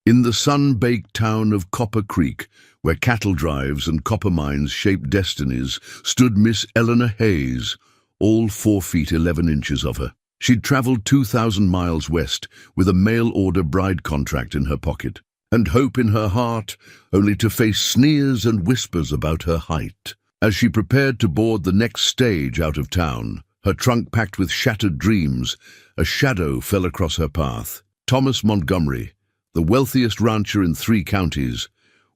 In the sun-baked town of Copper Creek, where cattle drives and copper mines shaped destinies, stood Miss Eleanor Hayes, all 4 feet 11 inches of her. She'd traveled 2,000 miles west with a mail-order bride contract in her pocket, and hope in her heart, only to face sneers and whispers about her height. As she prepared to board the next stage out of town, her trunk packed with shattered dreams, a shadow fell across her path. Thomas Montgomery, the wealthiest rancher in 3 counties,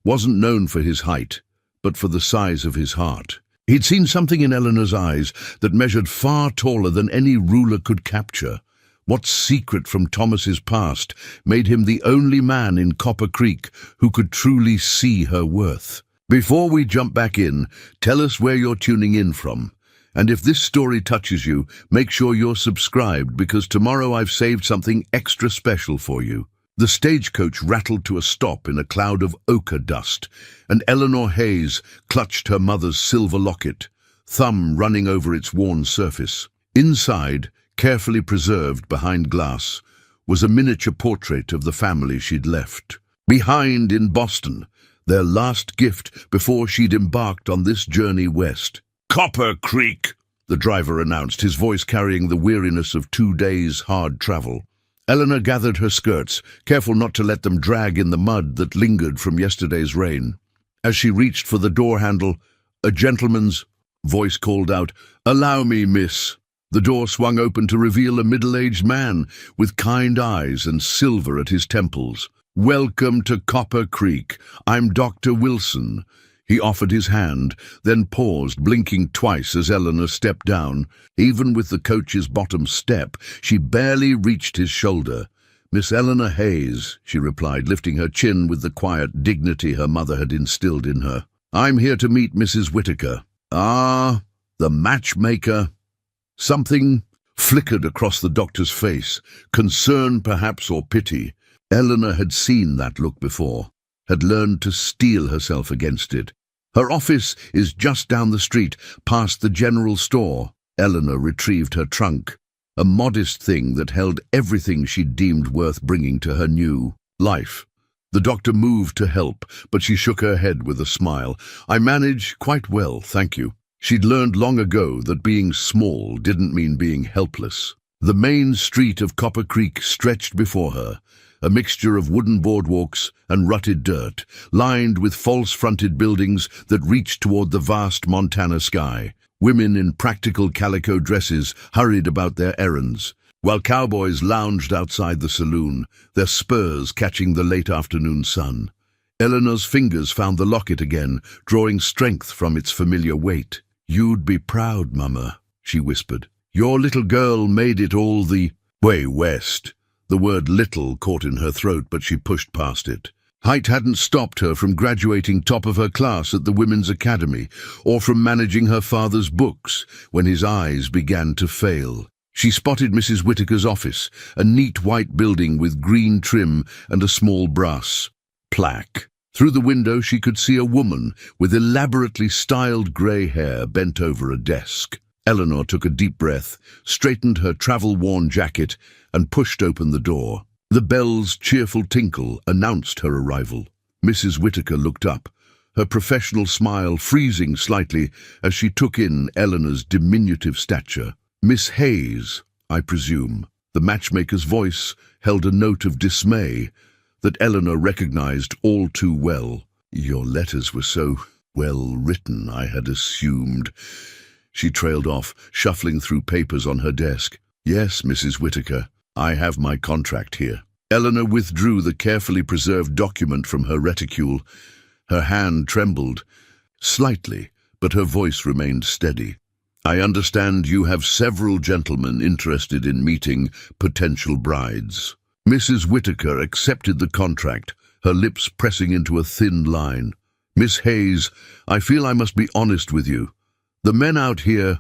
wasn't known for his height, but for the size of his heart. He'd seen something in Eleanor's eyes that measured far taller than any ruler could capture. What secret from Thomas's past made him the only man in Copper Creek who could truly see her worth? Before we jump back in, tell us where you're tuning in from. And if this story touches you, make sure you're subscribed, because tomorrow I've saved something extra special for you. The stagecoach rattled to a stop in a cloud of ochre dust, and Eleanor Hayes clutched her mother's silver locket, thumb running over its worn surface. Inside, carefully preserved behind glass, was a miniature portrait of the family she'd left behind in Boston, their last gift before she'd embarked on this journey west. "Copper Creek," the driver announced, his voice carrying the weariness of 2 days' hard travel. Eleanor gathered her skirts, careful not to let them drag in the mud that lingered from yesterday's rain. As she reached for the door handle, a gentleman's voice called out, "Allow me, miss." The door swung open to reveal a middle-aged man with kind eyes and silver at his temples. "Welcome to Copper Creek. I'm Dr. Wilson." He offered his hand, then paused, blinking twice as Eleanor stepped down. Even with the coach's bottom step, she barely reached his shoulder. "Miss Eleanor Hayes," she replied, lifting her chin with the quiet dignity her mother had instilled in her. "I'm here to meet Mrs. Whitaker." "Ah, the matchmaker." Something flickered across the doctor's face, concern perhaps, or pity. Eleanor had seen that look before, had learned to steel herself against it. "Her office is just down the street, past the general store." Eleanor retrieved her trunk, a modest thing that held everything she deemed worth bringing to her new life. The doctor moved to help, but she shook her head with a smile. "I manage quite well, thank you." She'd learned long ago that being small didn't mean being helpless. The main street of Copper Creek stretched before her, a mixture of wooden boardwalks and rutted dirt, lined with false-fronted buildings that reached toward the vast Montana sky. Women in practical calico dresses hurried about their errands, while cowboys lounged outside the saloon, their spurs catching the late afternoon sun. Eleanor's fingers found the locket again, drawing strength from its familiar weight. "You'd be proud, Mama," she whispered. "Your little girl made it all the way west." The word "little" caught in her throat, but she pushed past it. Height hadn't stopped her from graduating top of her class at the Women's Academy, or from managing her father's books when his eyes began to fail. She spotted Mrs. Whitaker's office, a neat white building with green trim and a small brass plaque. Through the window she could see a woman with elaborately styled grey hair bent over a desk. Eleanor took a deep breath, straightened her travel-worn jacket, and pushed open the door. The bell's cheerful tinkle announced her arrival. Mrs. Whitaker looked up, her professional smile freezing slightly as she took in Eleanor's diminutive stature. "Miss Hayes, I presume." The matchmaker's voice held a note of dismay that Eleanor recognized all too well. "Your letters were so well written, I had assumed." She trailed off, shuffling through papers on her desk. "Yes, Mrs. Whitaker, I have my contract here." Eleanor withdrew the carefully preserved document from her reticule. Her hand trembled slightly, but her voice remained steady. "I understand you have several gentlemen interested in meeting potential brides." Mrs. Whitaker accepted the contract, her lips pressing into a thin line. "Miss Hayes, I feel I must be honest with you. The men out here,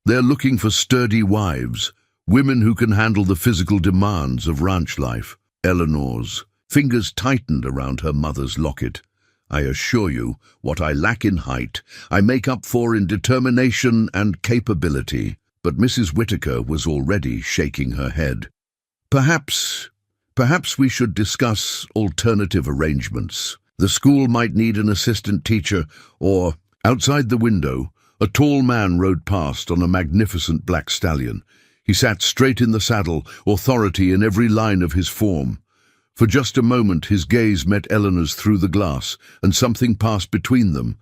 they're looking for sturdy wives, women who can handle the physical demands of ranch life." Eleanor's fingers tightened around her mother's locket. "I assure you, what I lack in height, I make up for in determination and capability." But Mrs. Whitaker was already shaking her head. "Perhaps Perhaps we should discuss alternative arrangements. The school might need an assistant teacher, or, outside the window, a tall man rode past on a magnificent black stallion. He sat straight in the saddle, authority in every line of his form. For just a moment his gaze met Eleanor's through the glass, and something passed between them.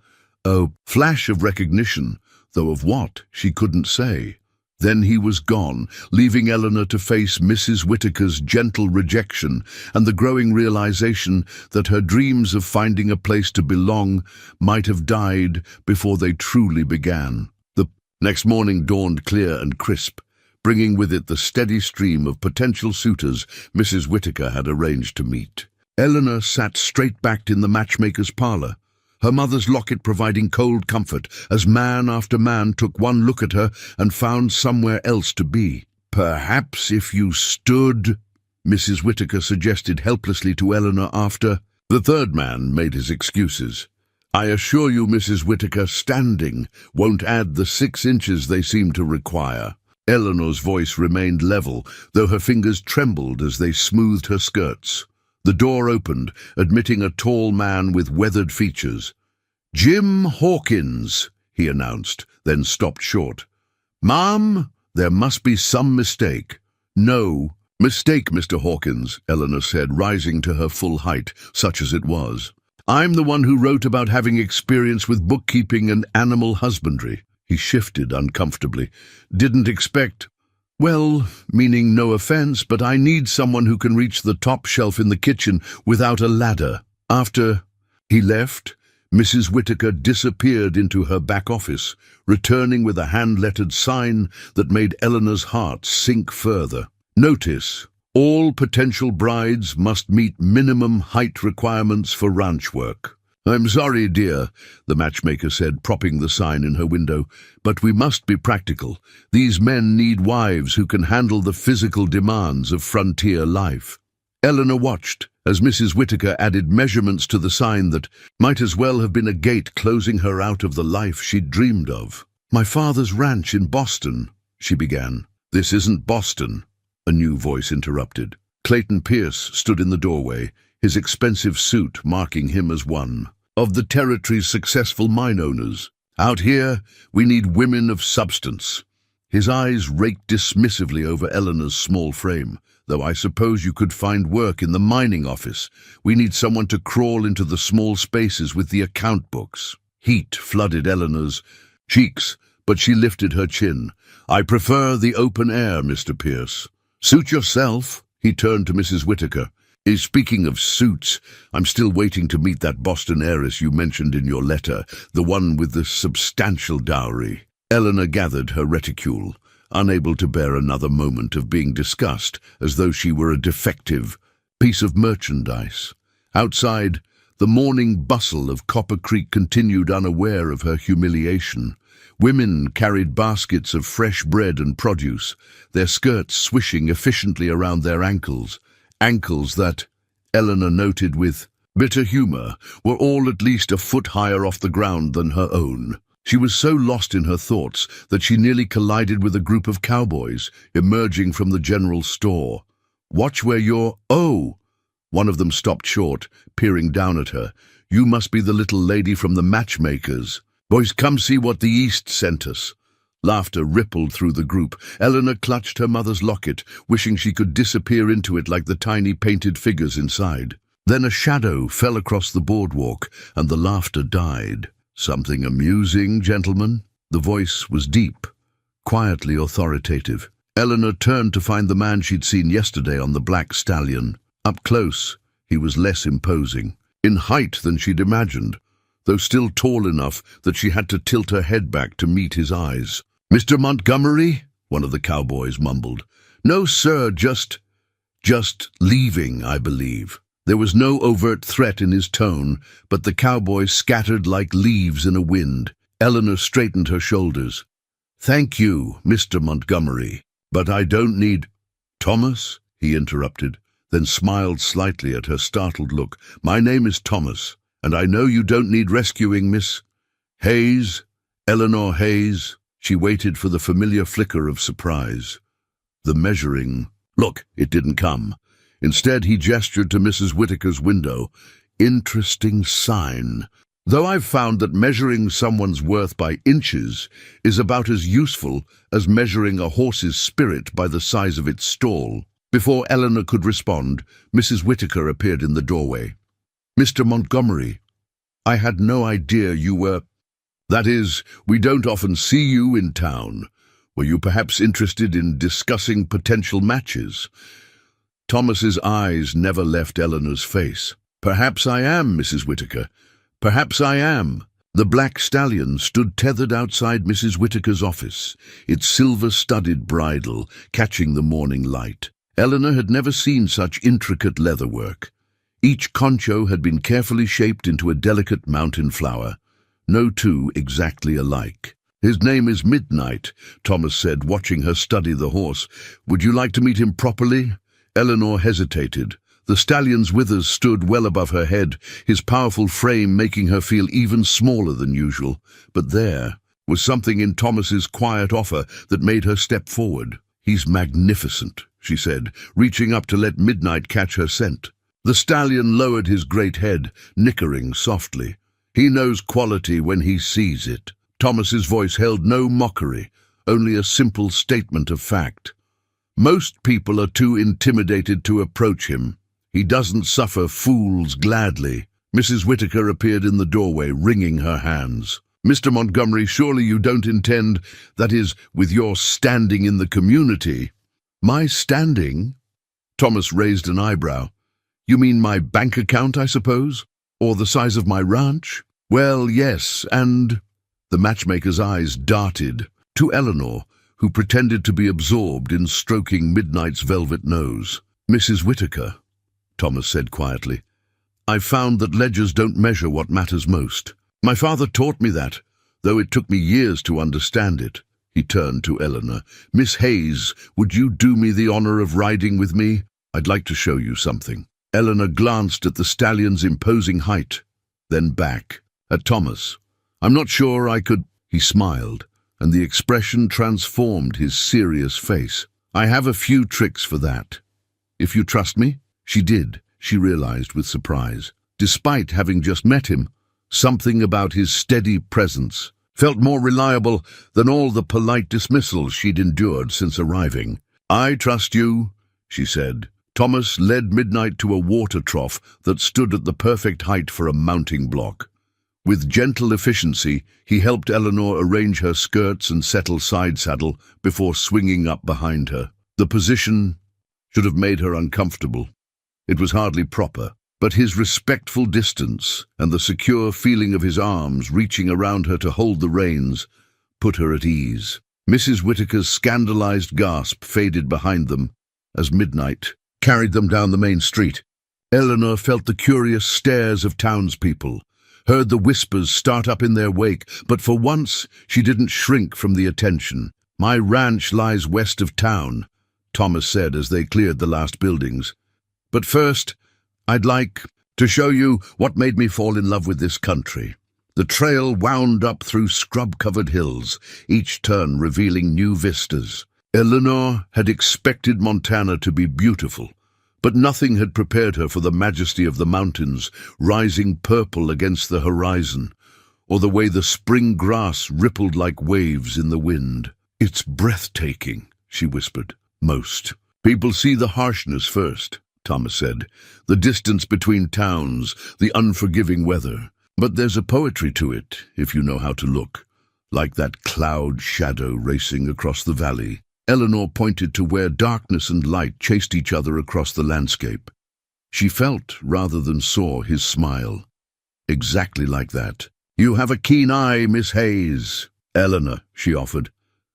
A flash of recognition, though of what, she couldn't say. Then he was gone, leaving Eleanor to face Mrs. Whittaker's gentle rejection and the growing realization that her dreams of finding a place to belong might have died before they truly began. The next morning dawned clear and crisp, bringing with it the steady stream of potential suitors Mrs. Whittaker had arranged to meet. Eleanor sat straight-backed in the matchmaker's parlor, her mother's locket providing cold comfort as man after man took one look at her and found somewhere else to be. "Perhaps if you stood," Mrs. Whittaker suggested helplessly to Eleanor after. The third man made his excuses. "I assure you, Mrs. Whittaker, standing won't add the 6 inches they seem to require." Eleanor's voice remained level, though her fingers trembled as they smoothed her skirts. The door opened, admitting a tall man with weathered features. "Jim Hawkins," he announced, then stopped short. "Ma'am, there must be some mistake." "No mistake, Mr. Hawkins," Eleanor said, rising to her full height, such as it was. "I'm the one who wrote about having experience with bookkeeping and animal husbandry." He shifted uncomfortably. "Didn't expect... Well, meaning no offense, but I need someone who can reach the top shelf in the kitchen without a ladder." After he left, Mrs. Whittaker disappeared into her back office, returning with a hand-lettered sign that made Eleanor's heart sink further. "Notice, all potential brides must meet minimum height requirements for ranch work." "I'm sorry, dear," the matchmaker said, propping the sign in her window, "but we must be practical. These men need wives who can handle the physical demands of frontier life." Eleanor watched as Mrs. Whittaker added measurements to the sign that might as well have been a gate closing her out of the life she'd dreamed of. "My father's ranch in Boston," she began. "This isn't Boston," a new voice interrupted. Clayton Pierce stood in the doorway, his expensive suit marking him as one of the territory's successful mine owners. "Out here, we need women of substance." His eyes raked dismissively over Eleanor's small frame. "Though I suppose you could find work in the mining office. We need someone to crawl into the small spaces with the account books." Heat flooded Eleanor's cheeks, but she lifted her chin. "I prefer the open air, Mr. Pierce." "Suit yourself," he turned to Mrs. Whittaker. "Speaking of suits, I'm still waiting to meet that Boston heiress you mentioned in your letter, the one with the substantial dowry." Eleanor gathered her reticule, unable to bear another moment of being discussed as though she were a defective piece of merchandise. Outside, the morning bustle of Copper Creek continued, unaware of her humiliation. Women carried baskets of fresh bread and produce, their skirts swishing efficiently around their ankles that, Eleanor noted with bitter humor, were all at least a foot higher off the ground than her own. She was so lost in her thoughts that she nearly collided with a group of cowboys emerging from the general store. "Watch where you're—" "Oh!" One of them stopped short, peering down at her. "You must be the little lady from the matchmakers. Boys, come see what the East sent us." Laughter rippled through the group. Eleanor clutched her mother's locket, wishing she could disappear into it like the tiny painted figures inside. Then a shadow fell across the boardwalk, and the laughter died. "Something amusing, gentlemen?" The voice was deep, quietly authoritative. Eleanor turned to find the man she'd seen yesterday on the black stallion. Up close, he was less imposing, in height than she'd imagined, though still tall enough that she had to tilt her head back to meet his eyes. "Mr. Montgomery?" one of the cowboys mumbled. "No, sir, just leaving, I believe." There was no overt threat in his tone, but the cowboys scattered like leaves in a wind. Eleanor straightened her shoulders. "Thank you, Mr. Montgomery, but I don't need—" "Thomas?" he interrupted, then smiled slightly at her startled look. "My name is Thomas, and I know you don't need rescuing, Miss Hayes, Eleanor Hayes." She waited for the familiar flicker of surprise. The measuring... Look, it didn't come. Instead, he gestured to Mrs. Whitaker's window. Interesting sign. Though I've found that measuring someone's worth by inches is about as useful as measuring a horse's spirit by the size of its stall. Before Eleanor could respond, Mrs. Whitaker appeared in the doorway. "Mr. Montgomery, I had no idea you were... That is, we don't often see you in town. Were you perhaps interested in discussing potential matches?" Thomas's eyes never left Eleanor's face. "Perhaps I am, Mrs. Whitaker. Perhaps I am." The black stallion stood tethered outside Mrs. Whitaker's office, its silver-studded bridle catching the morning light. Eleanor had never seen such intricate leatherwork. Each concho had been carefully shaped into a delicate mountain flower, no two exactly alike. "His name is Midnight," Thomas said, watching her study the horse. "Would you like to meet him properly?" Eleanor hesitated. The stallion's withers stood well above her head, his powerful frame making her feel even smaller than usual. But there was something in Thomas's quiet offer that made her step forward. "He's magnificent," she said, reaching up to let Midnight catch her scent. The stallion lowered his great head, nickering softly. "He knows quality when he sees it." Thomas's voice held no mockery, only a simple statement of fact. "Most people are too intimidated to approach him. He doesn't suffer fools gladly." Mrs. Whitaker appeared in the doorway, wringing her hands. "Mr. Montgomery, surely you don't intend, that is, with your standing in the community." "My standing?" Thomas raised an eyebrow. "You mean my bank account, I suppose? Or the size of my ranch?" "Well, yes, and—" The matchmaker's eyes darted to Eleanor, who pretended to be absorbed in stroking Midnight's velvet nose. "Mrs. Whitaker," Thomas said quietly, "I've found that ledgers don't measure what matters most. My father taught me that, though it took me years to understand it." He turned to Eleanor. "Miss Hayes, would you do me the honor of riding with me? I'd like to show you something." Eleanor glanced at the stallion's imposing height, then back at Thomas. "I'm not sure I could—" He smiled, and the expression transformed his serious face. "I have a few tricks for that. If you trust me?" She did, she realized with surprise. Despite having just met him, something about his steady presence felt more reliable than all the polite dismissals she'd endured since arriving. "I trust you," she said. Thomas led Midnight to a water trough that stood at the perfect height for a mounting block. With gentle efficiency, he helped Eleanor arrange her skirts and settle side saddle before swinging up behind her. The position should have made her uncomfortable. It was hardly proper, but his respectful distance and the secure feeling of his arms reaching around her to hold the reins put her at ease. Mrs. Whitaker's scandalized gasp faded behind them as Midnight carried them down the main street. Eleanor felt the curious stares of townspeople, heard the whispers start up in their wake, but for once she didn't shrink from the attention. "My ranch lies west of town," Thomas said as they cleared the last buildings. "But first, I'd like to show you what made me fall in love with this country." The trail wound up through scrub-covered hills, each turn revealing new vistas. Eleanor had expected Montana to be beautiful, but nothing had prepared her for the majesty of the mountains rising purple against the horizon, or the way the spring grass rippled like waves in the wind. "It's breathtaking," she whispered. "Most people see the harshness first," Thomas said, "the distance between towns, the unforgiving weather. But there's a poetry to it, if you know how to look, like that cloud shadow racing across the valley." Eleanor pointed to where darkness and light chased each other across the landscape. She felt, rather than saw, his smile. "Exactly like that." "You have a keen eye, Miss Hayes." "Eleanor," she offered,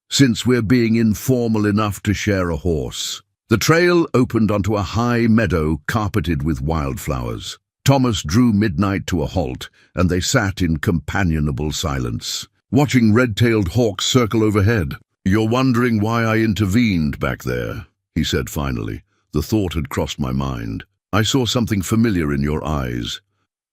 "since we're being informal enough to share a horse." The trail opened onto a high meadow carpeted with wildflowers. Thomas drew Midnight to a halt, and they sat in companionable silence, watching red-tailed hawks circle overhead. "You're wondering why I intervened back there," he said finally. "The thought had crossed my mind. I saw something familiar in your eyes,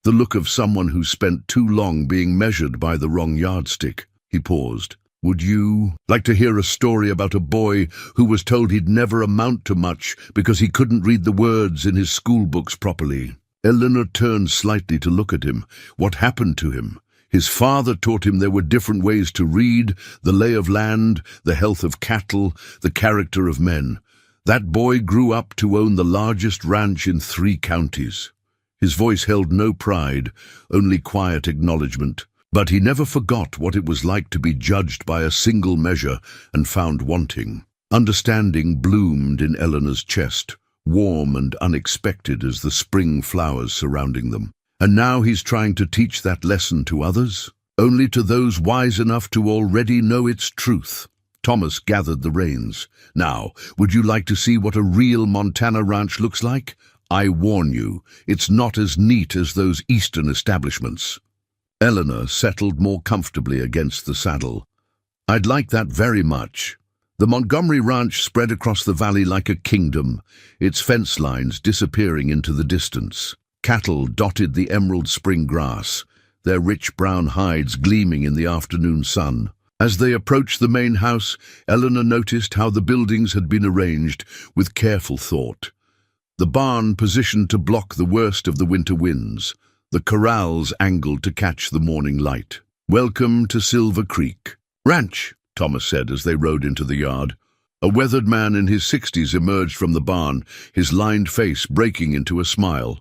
the look of someone who spent too long being measured by the wrong yardstick." He paused. Would you like to hear a story about a boy who was told he'd never amount to much because he couldn't read the words in his school books properly? Eleanor turned slightly to look at him. What happened to him? His father taught him there were different ways to read, the lay of land, the health of cattle, the character of men. That boy grew up to own the largest ranch in 3 counties. His voice held no pride, only quiet acknowledgement. But he never forgot what it was like to be judged by a single measure and found wanting. Understanding bloomed in Eleanor's chest, warm and unexpected as the spring flowers surrounding them. And now he's trying to teach that lesson to others, only to those wise enough to already know its truth. Thomas gathered the reins. Now, would you like to see what a real Montana ranch looks like? I warn you, it's not as neat as those eastern establishments. Eleanor settled more comfortably against the saddle. I'd like that very much. The Montgomery Ranch spread across the valley like a kingdom, its fence lines disappearing into the distance. Cattle dotted the emerald spring grass, their rich brown hides gleaming in the afternoon sun. As they approached the main house, Eleanor noticed how the buildings had been arranged with careful thought. The barn positioned to block the worst of the winter winds, the corrals angled to catch the morning light. Welcome to Silver Creek Ranch, Thomas said as they rode into the yard. A weathered man in his 60s emerged from the barn, his lined face breaking into a smile.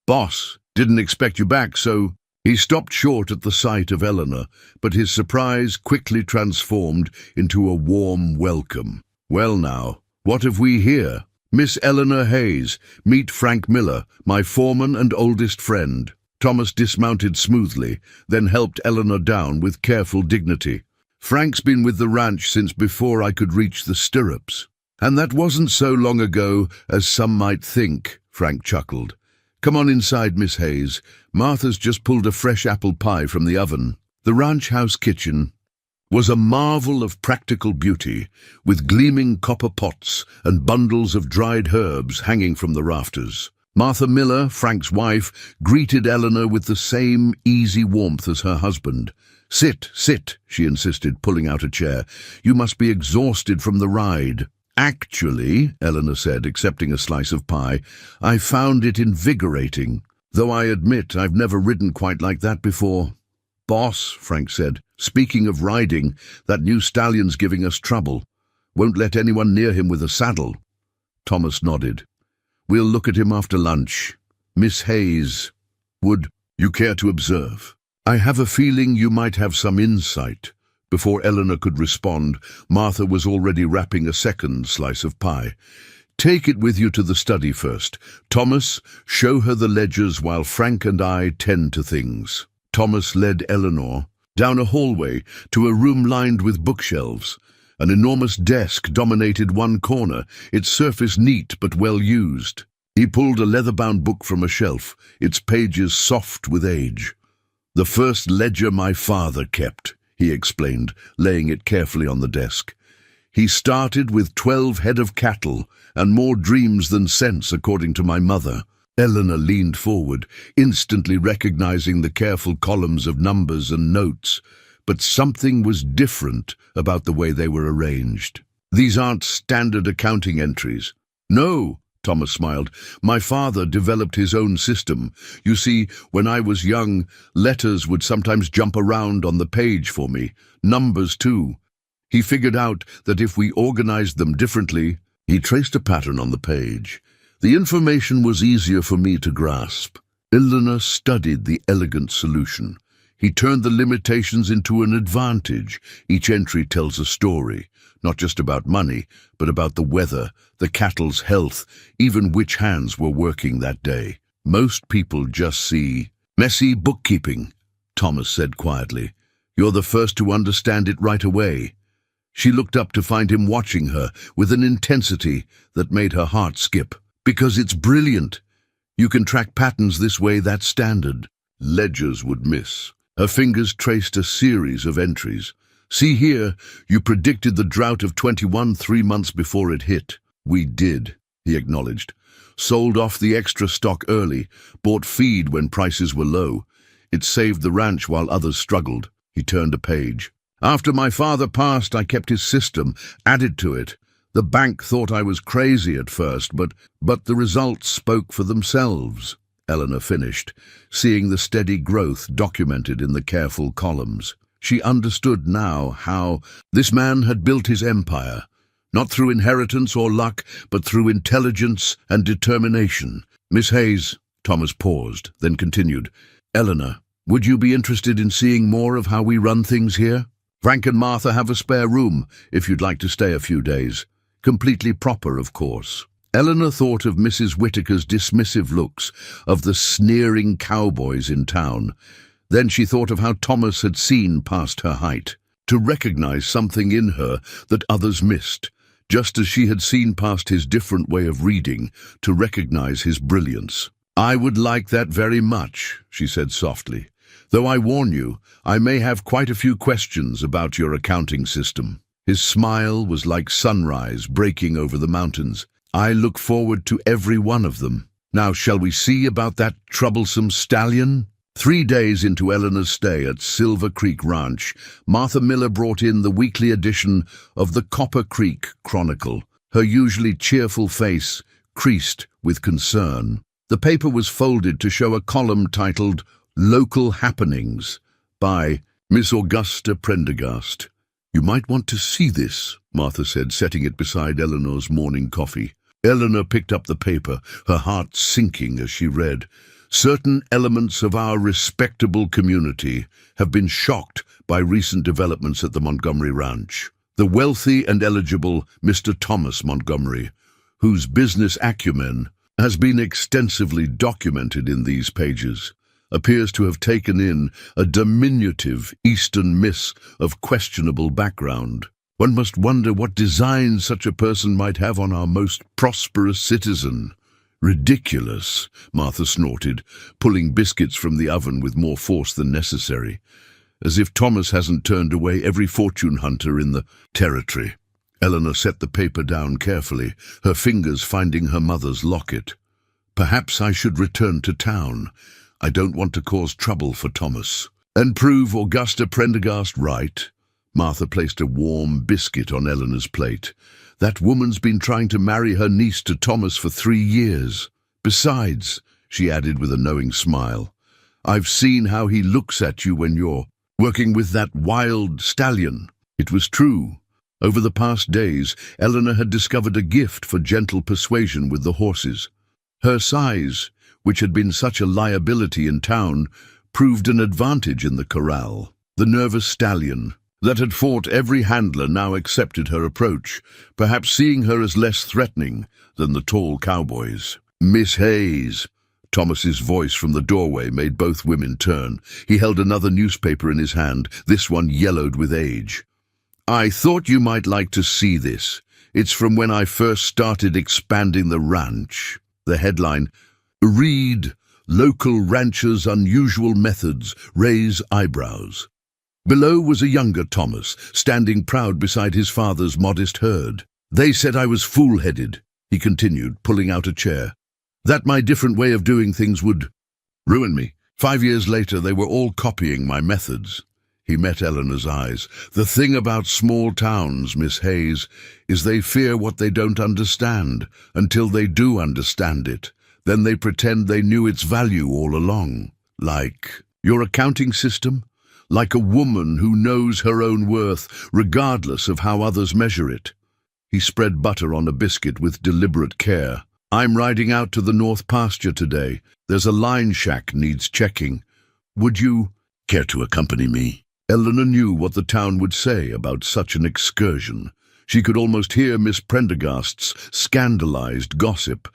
Boss, didn't expect you back, so... He stopped short at the sight of Eleanor, but his surprise quickly transformed into a warm welcome. Well now, what have we here? Miss Eleanor Hayes, meet Frank Miller, my foreman and oldest friend. Thomas dismounted smoothly, then helped Eleanor down with careful dignity. Frank's been with the ranch since before I could reach the stirrups. And that wasn't so long ago as some might think, Frank chuckled. Come on inside, Miss Hayes. Martha's just pulled a fresh apple pie from the oven. The ranch house kitchen was a marvel of practical beauty, with gleaming copper pots and bundles of dried herbs hanging from the rafters. Martha Miller, Frank's wife, greeted Eleanor with the same easy warmth as her husband. Sit, she insisted, pulling out a chair. You must be exhausted from the ride. Actually, Eleanor said, accepting a slice of pie, I found it invigorating, though I admit I've never ridden quite like that before. Boss, Frank said, speaking of riding, that new stallion's giving us trouble. Won't let anyone near him with a saddle. Thomas nodded. We'll look at him after lunch. Miss Hayes, would you care to observe? I have a feeling you might have some insight. Before Eleanor could respond, Martha was already wrapping a second slice of pie. Take it with you to the study first. Thomas, show her the ledgers while Frank and I tend to things. Thomas led Eleanor down a hallway to a room lined with bookshelves. An enormous desk dominated one corner, its surface neat but well used. He pulled a leather-bound book from a shelf, its pages soft with age. The first ledger my father kept, he explained, laying it carefully on the desk. He started with 12 head of cattle and more dreams than sense, according to my mother. Eleanor leaned forward, instantly recognizing the careful columns of numbers and notes. But something was different about the way they were arranged. These aren't standard accounting entries. No, Thomas smiled. My father developed his own system. You see, when I was young, letters would sometimes jump around on the page for me. Numbers, too. He figured out that if we organized them differently, he traced a pattern on the page. The information was easier for me to grasp. Eleanor studied the elegant solution. He turned the limitations into an advantage. Each entry tells a story, not just about money, but about the weather, the cattle's health, even which hands were working that day. Most people just see messy bookkeeping, Thomas said quietly. You're the first to understand it right away. She looked up to find him watching her with an intensity that made her heart skip. Because it's brilliant. You can track patterns this way, that's standard. Ledgers would miss. Her fingers traced a series of entries. See here, you predicted the drought of 21 3 months before it hit. We did, he acknowledged. Sold off the extra stock early, bought feed when prices were low. It saved the ranch while others struggled. He turned a page. After my father passed, I kept his system, added to it. The bank thought I was crazy at first, but the results spoke for themselves," Eleanor finished, seeing the steady growth documented in the careful columns. She understood now how this man had built his empire, not through inheritance or luck, but through intelligence and determination. "Miss Hayes," Thomas paused, then continued, "Eleanor, would you be interested in seeing more of how we run things here? Frank and Martha have a spare room, if you'd like to stay a few days. Completely proper, of course." Eleanor thought of Mrs. Whittaker's dismissive looks, of the sneering cowboys in town. Then she thought of how Thomas had seen past her height, to recognize something in her that others missed, just as she had seen past his different way of reading, to recognize his brilliance. "I would like that very much," she said softly, "though I warn you, I may have quite a few questions about your accounting system." His smile was like sunrise breaking over the mountains. "I look forward to every one of them. Now, shall we see about that troublesome stallion?" 3 days into Eleanor's stay at Silver Creek Ranch, Martha Miller brought in the weekly edition of the Copper Creek Chronicle, her usually cheerful face creased with concern. The paper was folded to show a column titled "Local Happenings" by Miss Augusta Prendergast. "You might want to see this," Martha said, setting it beside Eleanor's morning coffee. Eleanor picked up the paper, her heart sinking as she read. "Certain elements of our respectable community have been shocked by recent developments at the Montgomery Ranch. The wealthy and eligible Mr. Thomas Montgomery, whose business acumen has been extensively documented in these pages, appears to have taken in a diminutive Eastern miss of questionable background. One must wonder what design such a person might have on our most prosperous citizen." "Ridiculous," Martha snorted, pulling biscuits from the oven with more force than necessary. "As if Thomas hasn't turned away every fortune hunter in the territory." Eleanor set the paper down carefully, her fingers finding her mother's locket. "Perhaps I should return to town. I don't want to cause trouble for Thomas." "And prove Augusta Prendergast right." Martha placed a warm biscuit on Eleanor's plate. "That woman's been trying to marry her niece to Thomas for 3 years. Besides," she added with a knowing smile, "I've seen how he looks at you when you're working with that wild stallion." It was true. Over the past days, Eleanor had discovered a gift for gentle persuasion with the horses. Her size, which had been such a liability in town, proved an advantage in the corral. The nervous stallion that had fought every handler now accepted her approach, perhaps seeing her as less threatening than the tall cowboys. "Miss Hayes." Thomas's voice from the doorway made both women turn. He held another newspaper in his hand, this one yellowed with age. "I thought you might like to see this. It's from when I first started expanding the ranch." The headline, "Read, Local Ranchers' Unusual Methods Raise Eyebrows." Below was a younger Thomas, standing proud beside his father's modest herd. "They said I was fool-headed," he continued, pulling out a chair. "That my different way of doing things would ruin me. 5 years later, they were all copying my methods." He met Eleanor's eyes. "The thing about small towns, Miss Hayes, is they fear what they don't understand, until they do understand it. Then they pretend they knew its value all along. Like your accounting system? Like a woman who knows her own worth, regardless of how others measure it." He spread butter on a biscuit with deliberate care. "I'm riding out to the north pasture today. There's a line shack needs checking. Would you care to accompany me?" Eleanor knew what the town would say about such an excursion. She could almost hear Miss Prendergast's scandalized gossip,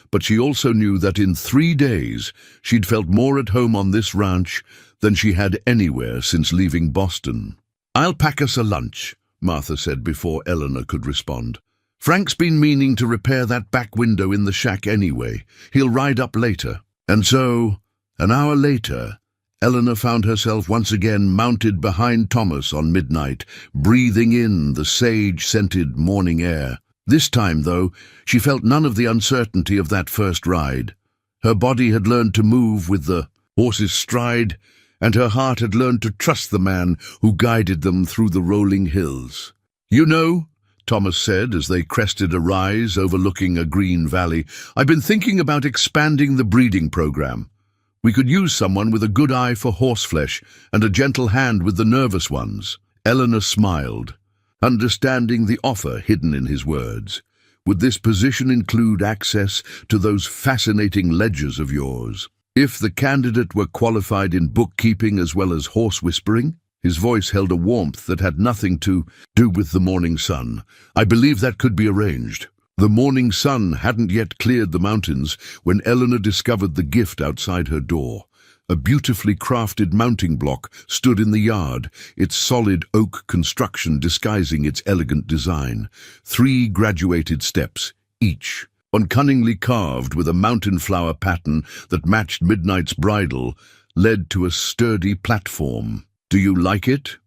but she also knew that in 3 days she'd felt more at home on this ranch than she had anywhere since leaving Boston. "I'll pack us a lunch," Martha said before Eleanor could respond. "Frank's been meaning to repair that back window in the shack anyway. He'll ride up later." And so, an hour later, Eleanor found herself once again mounted behind Thomas on midnight, breathing in the sage-scented morning air. This time, though, she felt none of the uncertainty of that first ride. Her body had learned to move with the horse's stride, and her heart had learned to trust the man who guided them through the rolling hills. "You know," Thomas said as they crested a rise overlooking a green valley, "I've been thinking about expanding the breeding program. We could use someone with a good eye for horseflesh and a gentle hand with the nervous ones." Eleanor smiled, understanding the offer hidden in his words. "Would this position include access to those fascinating ledgers of yours? If the candidate were qualified in bookkeeping as well as horse whispering?" His voice held a warmth that had nothing to do with the morning sun. "I believe that could be arranged." The morning sun hadn't yet cleared the mountains when Eleanor discovered the gift outside her door. A beautifully crafted mounting block stood in the yard, its solid oak construction disguising its elegant design. 3 graduated steps, each one cunningly carved with a mountain flower pattern that matched Midnight's bridle, led to a sturdy platform. "Do you like it?"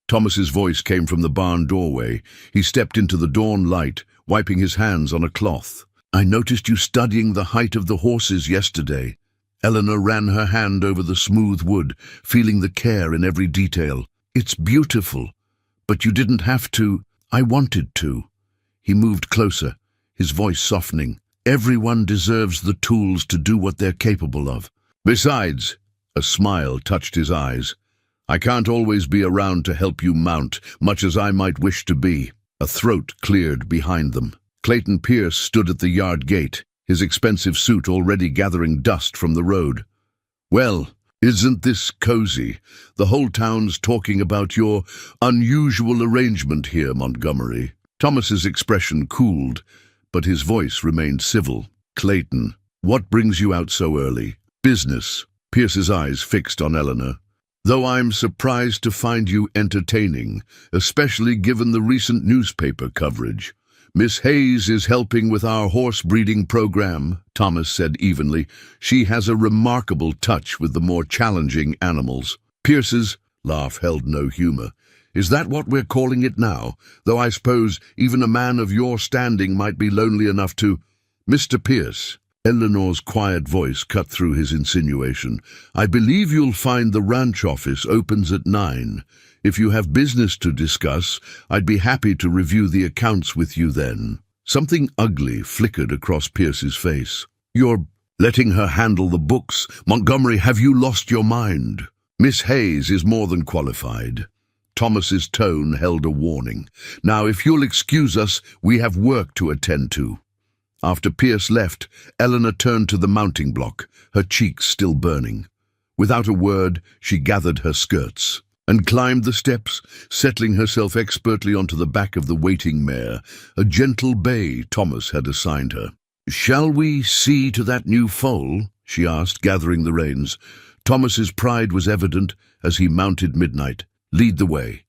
Thomas's voice came from the barn doorway. He stepped into the dawn light, wiping his hands on a cloth. "I noticed you studying the height of the horses yesterday." Eleanor ran her hand over the smooth wood, feeling the care in every detail. "It's beautiful, but you didn't have to." "I wanted to." He moved closer, his voice softening. "Everyone deserves the tools to do what they're capable of. Besides," a smile touched his eyes, "I can't always be around to help you mount, much as I might wish to be." A throat cleared behind them. Clayton Pierce stood at the yard gate, his expensive suit already gathering dust from the road. "Well, isn't this cozy? The whole town's talking about your unusual arrangement here, Montgomery." Thomas's expression cooled, but his voice remained civil. "Clayton, what brings you out so early?" "Business." Pierce's eyes fixed on Eleanor. "Though I'm surprised to find you entertaining, especially given the recent newspaper coverage." "Miss Hayes is helping with our horse breeding program," Thomas said evenly. "She has a remarkable touch with the more challenging animals." Pierce's laugh held no humor. "Is that what we're calling it now? Though I suppose even a man of your standing might be lonely enough to—" "Mr. Pierce," Eleanor's quiet voice cut through his insinuation, "I believe you'll find the ranch office opens at 9. If you have business to discuss, I'd be happy to review the accounts with you then." Something ugly flickered across Pierce's face. "You're letting her handle the books? Montgomery, have you lost your mind?" "Miss Hayes is more than qualified." Thomas's tone held a warning. "Now, if you'll excuse us, we have work to attend to." After Pierce left, Eleanor turned to the mounting block, her cheeks still burning. Without a word, she gathered her skirts and climbed the steps, settling herself expertly onto the back of the waiting mare, a gentle bay Thomas had assigned her. "Shall we see to that new foal?" she asked, gathering the reins. Thomas's pride was evident as he mounted Midnight. "Lead the way."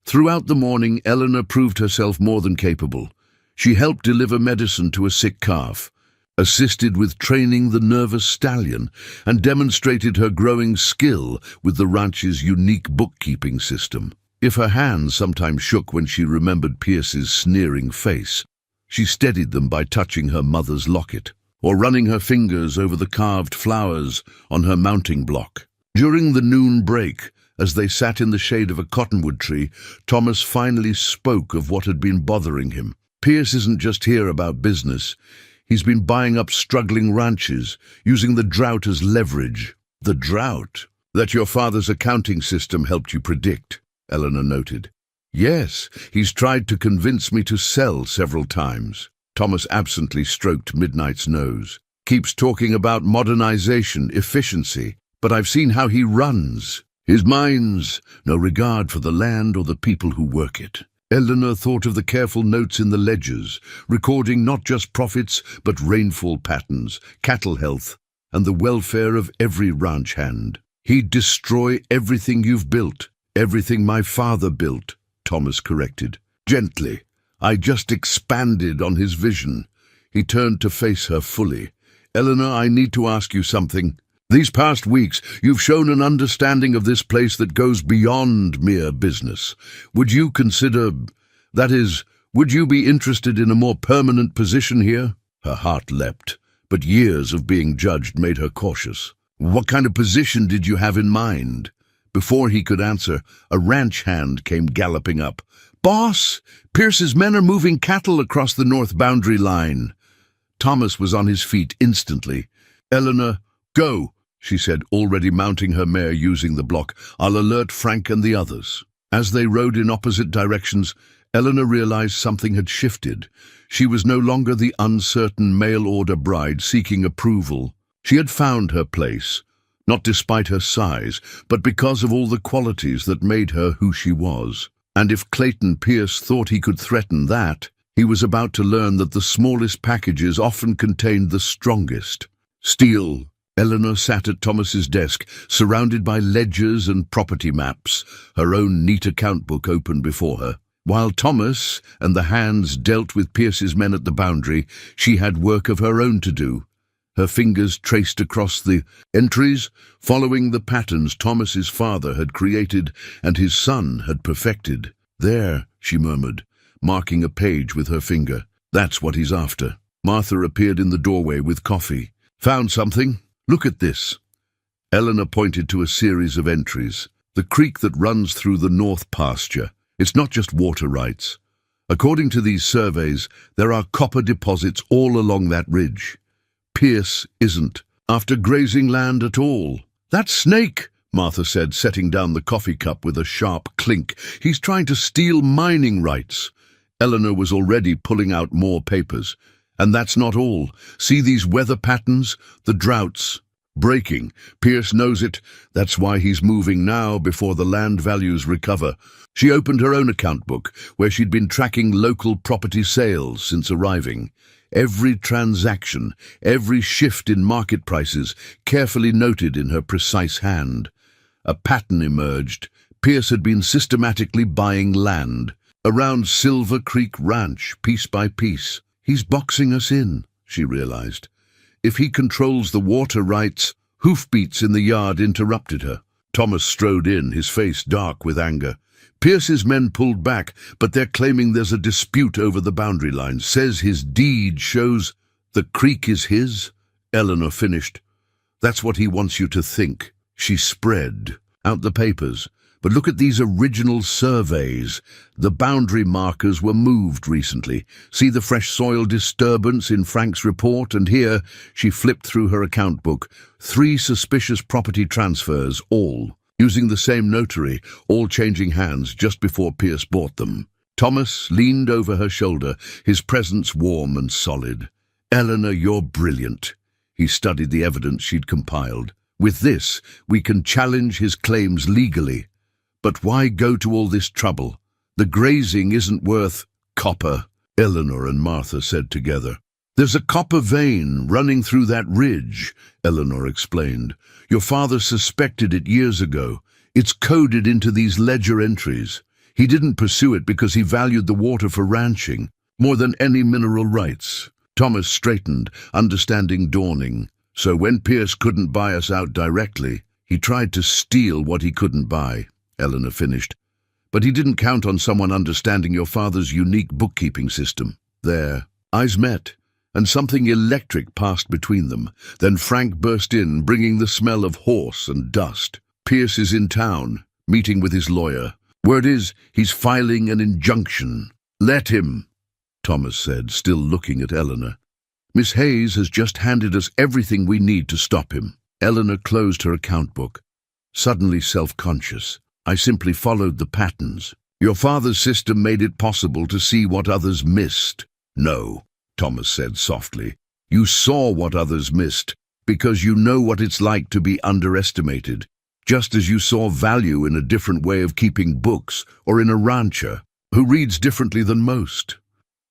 Throughout the morning, Eleanor proved herself more than capable. She helped deliver medicine to a sick calf, assisted with training the nervous stallion, and demonstrated her growing skill with the ranch's unique bookkeeping system. If her hands sometimes shook when she remembered Pierce's sneering face, she steadied them by touching her mother's locket, or running her fingers over the carved flowers on her mounting block. During the noon break, as they sat in the shade of a cottonwood tree, Thomas finally spoke of what had been bothering him. "Pierce isn't just here about business. He's been buying up struggling ranches, using the drought as leverage." "The drought that your father's accounting system helped you predict," Eleanor noted. "Yes, he's tried to convince me to sell several times." Thomas absently stroked Midnight's nose. "Keeps talking about modernization, efficiency, but I've seen how he runs. His mind's no regard for the land or the people who work it." Eleanor thought of the careful notes in the ledgers, recording not just profits but rainfall patterns, cattle health, and the welfare of every ranch hand. "He'd destroy everything you've built, everything my father built," Thomas corrected. Gently. "I just expanded on his vision." He turned to face her fully. "Eleanor, I need to ask you something. These past weeks, you've shown an understanding of this place that goes beyond mere business. Would you consider, that is, would you be interested in a more permanent position here?" Her heart leapt, but years of being judged made her cautious. "What kind of position did you have in mind?" Before he could answer, a ranch hand came galloping up. "Boss, Pierce's men are moving cattle across the north boundary line." Thomas was on his feet instantly. "Eleanor, go," she said, already mounting her mare using the block. "I'll alert Frank and the others." As they rode in opposite directions, Eleanor realized something had shifted. She was no longer the uncertain mail-order bride seeking approval. She had found her place, not despite her size, but because of all the qualities that made her who she was. And if Clayton Pierce thought he could threaten that, he was about to learn that the smallest packages often contained the strongest. Steel. Eleanor sat at Thomas's desk, surrounded by ledgers and property maps, her own neat account book open before her. While Thomas and the hands dealt with Pierce's men at the boundary, she had work of her own to do. Her fingers traced across the entries, following the patterns Thomas's father had created and his son had perfected. "There," she murmured, marking a page with her finger. "That's what he's after." Martha appeared in the doorway with coffee. "Found something? Look at this." Eleanor pointed to a series of entries. "The creek that runs through the north pasture. It's not just water rights. According to these surveys, there are copper deposits all along that ridge. Pierce isn't after grazing land at all." "That snake," Martha said, setting down the coffee cup with a sharp clink. "He's trying to steal mining rights." Eleanor was already pulling out more papers. "And that's not all. See these weather patterns? The droughts. Breaking. Pierce knows it. That's why he's moving now, before the land values recover." She opened her own account book, where she'd been tracking local property sales since arriving. Every transaction, every shift in market prices, carefully noted in her precise hand. A pattern emerged. Pierce had been systematically buying land around Silver Creek Ranch, piece by piece. "He's boxing us in," she realized. "If he controls the water rights—" Hoofbeats in the yard interrupted her. Thomas strode in, his face dark with anger. "Pierce's men pulled back, but they're claiming there's a dispute over the boundary line. Says his deed shows the creek is his." Eleanor finished. "That's what he wants you to think." She spread out the papers. "But look at these original surveys. The boundary markers were moved recently. See the fresh soil disturbance in Frank's report? And here," she flipped through her account book, 3 suspicious property transfers, all using the same notary, all changing hands just before Pierce bought them. Thomas leaned over her shoulder, his presence warm and solid. "Eleanor, you're brilliant." He studied the evidence she'd compiled. "With this, we can challenge his claims legally. But why go to all this trouble? The grazing isn't worth—" "Copper," Eleanor and Martha said together. "There's a copper vein running through that ridge," Eleanor explained. "Your father suspected it years ago. It's coded into these ledger entries. He didn't pursue it because he valued the water for ranching more than any mineral rights." Thomas straightened, understanding dawning. "So when Pierce couldn't buy us out directly, he tried to steal what he couldn't buy," Eleanor finished. "But he didn't count on someone understanding your father's unique bookkeeping system." Their eyes met, and something electric passed between them. Then Frank burst in, bringing the smell of horse and dust. "Pierce is in town, meeting with his lawyer. Word is, he's filing an injunction." "Let him," Thomas said, still looking at Eleanor. "Miss Hayes has just handed us everything we need to stop him." Eleanor closed her account book, suddenly self-conscious. "I simply followed the patterns. Your father's system made it possible to see what others missed." "No," Thomas said softly. "You saw what others missed because you know what it's like to be underestimated, just as you saw value in a different way of keeping books or in a rancher who reads differently than most."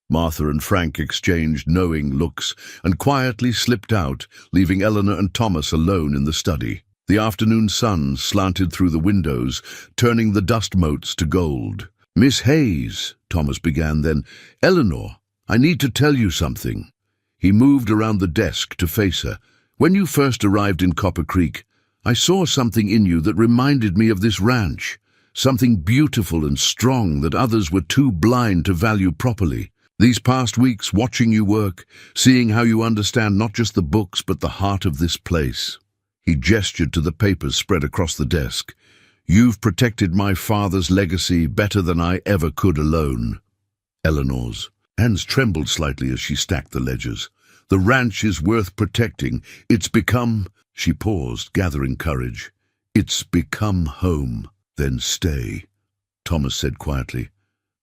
Martha and Frank exchanged knowing looks and quietly slipped out, leaving Eleanor and Thomas alone in the study. The afternoon sun slanted through the windows, turning the dust motes to gold. "Miss Hayes," Thomas began then. "Eleanor, I need to tell you something." He moved around the desk to face her. "When you first arrived in Copper Creek, I saw something in you that reminded me of this ranch, something beautiful and strong that others were too blind to value properly. These past weeks, watching you work, seeing how you understand not just the books but the heart of this place." He gestured to the papers spread across the desk. You've protected my father's legacy better than I ever could alone. Eleanor's hands trembled slightly as she stacked the ledgers. The ranch is worth protecting. It's become... She paused, gathering courage. It's become home. Then stay, Thomas said quietly.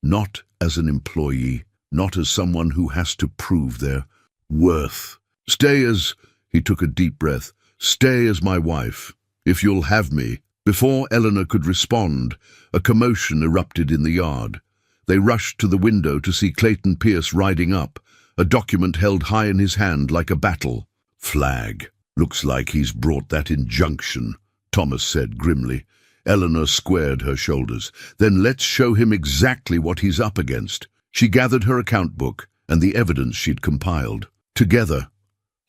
Not as an employee, not as someone who has to prove their worth. Stay as... He took a deep breath. Stay as my wife, if you'll have me. Before Eleanor could respond, a commotion erupted in the yard. They rushed to the window to see Clayton Pierce riding up, a document held high in his hand like a battle flag. Looks like he's brought that injunction, Thomas said grimly. Eleanor squared her shoulders. Then let's show him exactly what he's up against. She gathered her account book and the evidence she'd compiled. Together,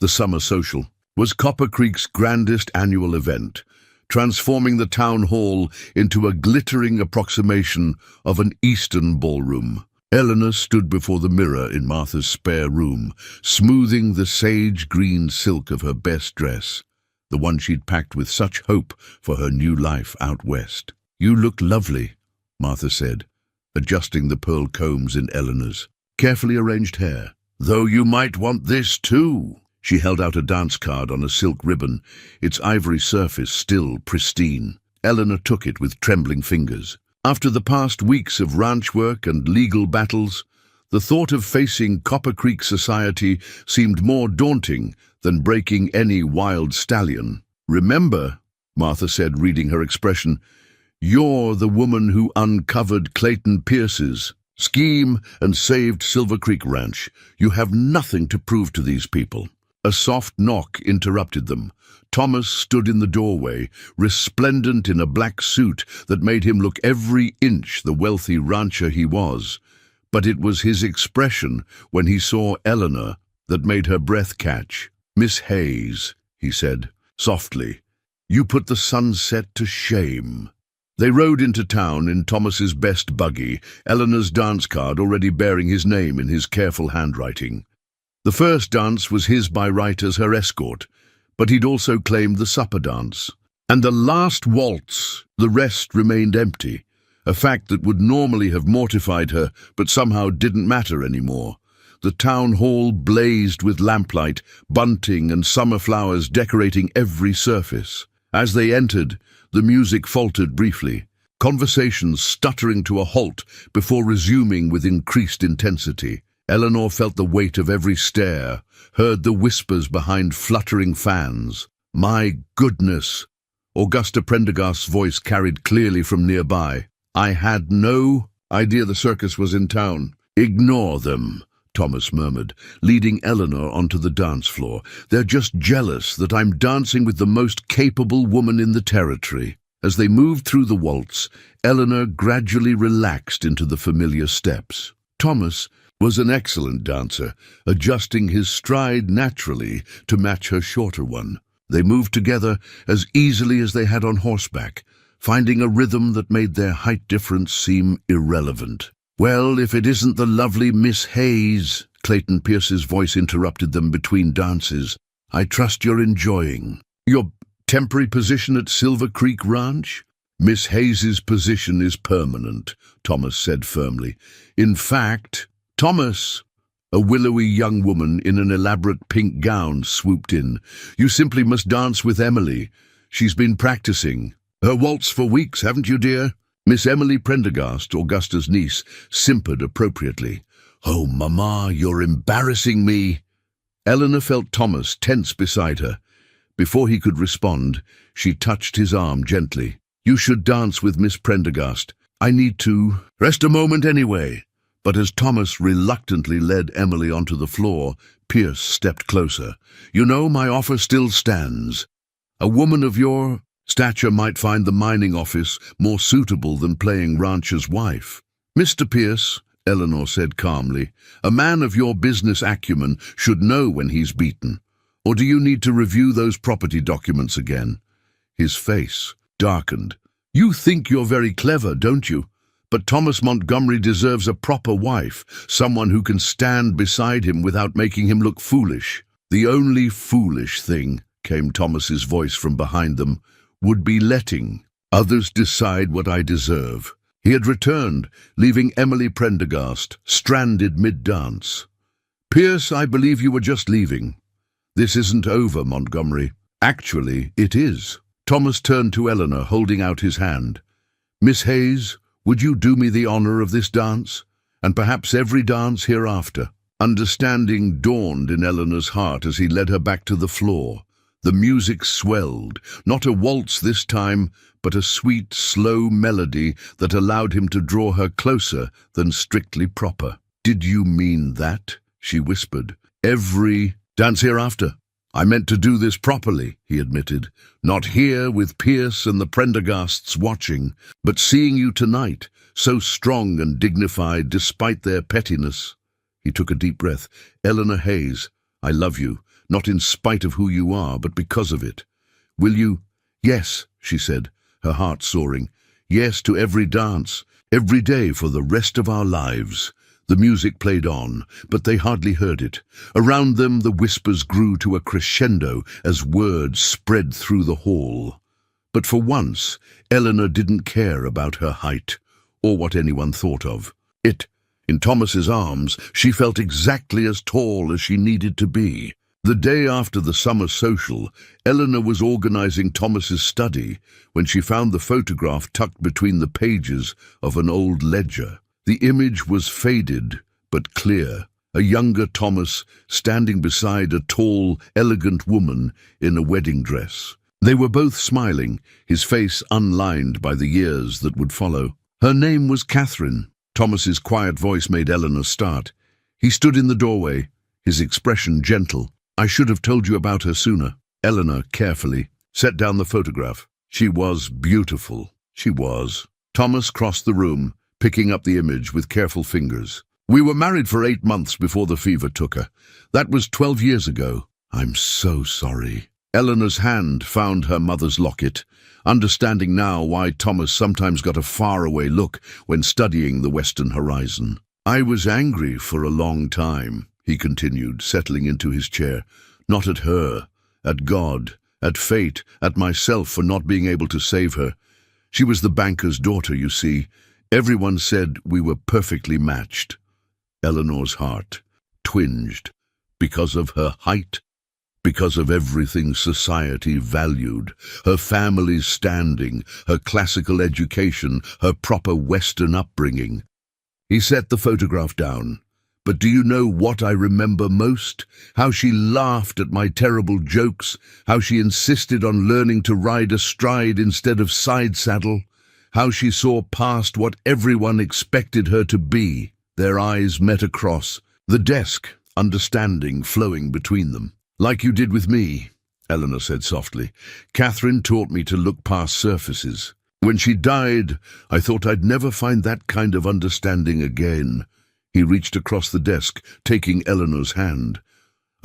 the summer social was Copper Creek's grandest annual event, transforming the town hall into a glittering approximation of an Eastern ballroom. Eleanor stood before the mirror in Martha's spare room, smoothing the sage-green silk of her best dress, the one she'd packed with such hope for her new life out west. You look lovely, Martha said, adjusting the pearl combs in Eleanor's carefully arranged hair. Though you might want this too. She held out a dance card on a silk ribbon, its ivory surface still pristine. Eleanor took it with trembling fingers. After the past weeks of ranch work and legal battles, the thought of facing Copper Creek society seemed more daunting than breaking any wild stallion. Remember, Martha said, reading her expression, you're the woman who uncovered Clayton Pierce's scheme and saved Silver Creek Ranch. You have nothing to prove to these people. A soft knock interrupted them. Thomas stood in the doorway, resplendent in a black suit that made him look every inch the wealthy rancher he was. But it was his expression when he saw Eleanor that made her breath catch. Miss Hayes, he said, softly, you put the sunset to shame. They rode into town in Thomas's best buggy, Eleanor's dance card already bearing his name in his careful handwriting. The first dance was his by right as her escort, but he'd also claimed the supper dance. And the last waltz, the rest remained empty, a fact that would normally have mortified her, but somehow didn't matter anymore. The town hall blazed with lamplight, bunting and summer flowers decorating every surface. As they entered, the music faltered briefly, conversations stuttering to a halt before resuming with increased intensity. Eleanor felt the weight of every stare, heard the whispers behind fluttering fans. My goodness! Augusta Prendergast's voice carried clearly from nearby. I had no idea the circus was in town. Ignore them, Thomas murmured, leading Eleanor onto the dance floor. They're just jealous that I'm dancing with the most capable woman in the territory. As they moved through the waltz, Eleanor gradually relaxed into the familiar steps. Thomas was an excellent dancer, adjusting his stride naturally to match her shorter one. They moved together as easily as they had on horseback, finding a rhythm that made their height difference seem irrelevant. Well, if it isn't the lovely Miss Hayes, Clayton Pierce's voice interrupted them between dances. I trust you're enjoying your temporary position at Silver Creek Ranch? Miss Hayes's position is permanent, Thomas said firmly. In fact, Thomas, a willowy young woman in an elaborate pink gown, swooped in. You simply must dance with Emily. She's been practicing her waltz for weeks, haven't you, dear? Miss Emily Prendergast, Augusta's niece, simpered appropriately. Oh, Mamma, you're embarrassing me. Eleanor felt Thomas tense beside her. Before he could respond, she touched his arm gently. You should dance with Miss Prendergast. I need to rest a moment anyway. But as Thomas reluctantly led Emily onto the floor, Pierce stepped closer. You know, my offer still stands. A woman of your stature might find the mining office more suitable than playing rancher's wife. Mr. Pierce, Eleanor said calmly, a man of your business acumen should know when he's beaten. Or do you need to review those property documents again? His face darkened. You think you're very clever, don't you? But Thomas Montgomery deserves a proper wife, someone who can stand beside him without making him look foolish. The only foolish thing, came Thomas's voice from behind them, would be letting Others decide what I deserve. He had returned, leaving Emily Prendergast stranded mid-dance. Pierce, I believe you were just leaving. This isn't over, Montgomery. Actually, it is. Thomas turned to Eleanor, holding out his hand. Miss Hayes, would you do me the honor of this dance? And perhaps every dance hereafter? Understanding dawned in Eleanor's heart as he led her back to the floor. The music swelled, not a waltz this time, but a sweet, slow melody that allowed him to draw her closer than strictly proper. Did you mean that? She whispered. Every dance hereafter. I meant to do this properly, he admitted. Not here with Pierce and the Prendergasts watching, but seeing you tonight, so strong and dignified despite their pettiness. He took a deep breath. Eleanor Hayes, I love you, not in spite of who you are, but because of it. Will you? Yes, she said, her heart soaring. Yes to every dance, every day for the rest of our lives. The music played on, but they hardly heard it. Around them the whispers grew to a crescendo as words spread through the hall. But for once, Eleanor didn't care about her height, or what anyone thought of. In Thomas's arms, she felt exactly as tall as she needed to be. The day after the summer social, Eleanor was organizing Thomas's study when she found the photograph tucked between the pages of an old ledger. The image was faded but clear, a younger Thomas standing beside a tall, elegant woman in a wedding dress. They were both smiling, his face unlined by the years that would follow. Her name was Catherine. Thomas's quiet voice made Eleanor start. He stood in the doorway, his expression gentle. I should have told you about her sooner. Eleanor carefully set down the photograph. She was beautiful. She was. Thomas crossed the room, picking up the image with careful fingers. We were married for 8 months before the fever took her. That was 12 years ago. I'm so sorry. Eleanor's hand found her mother's locket, understanding now why Thomas sometimes got a faraway look when studying the western horizon. I was angry for a long time, he continued, settling into his chair. Not at her, at God, at fate, at myself for not being able to save her. She was the banker's daughter, you see. Everyone said we were perfectly matched. Eleanor's heart twinged. Because of her height, because of everything society valued, her family's standing, her classical education, her proper Western upbringing. He set the photograph down. But do you know what I remember most? How she laughed at my terrible jokes, how she insisted on learning to ride astride instead of side saddle, how she saw past what everyone expected her to be. Their eyes met across, the desk, understanding flowing between them. Like you did with me, Eleanor said softly. Catherine taught me to look past surfaces. When she died, I thought I'd never find that kind of understanding again. He reached across the desk, taking Eleanor's hand.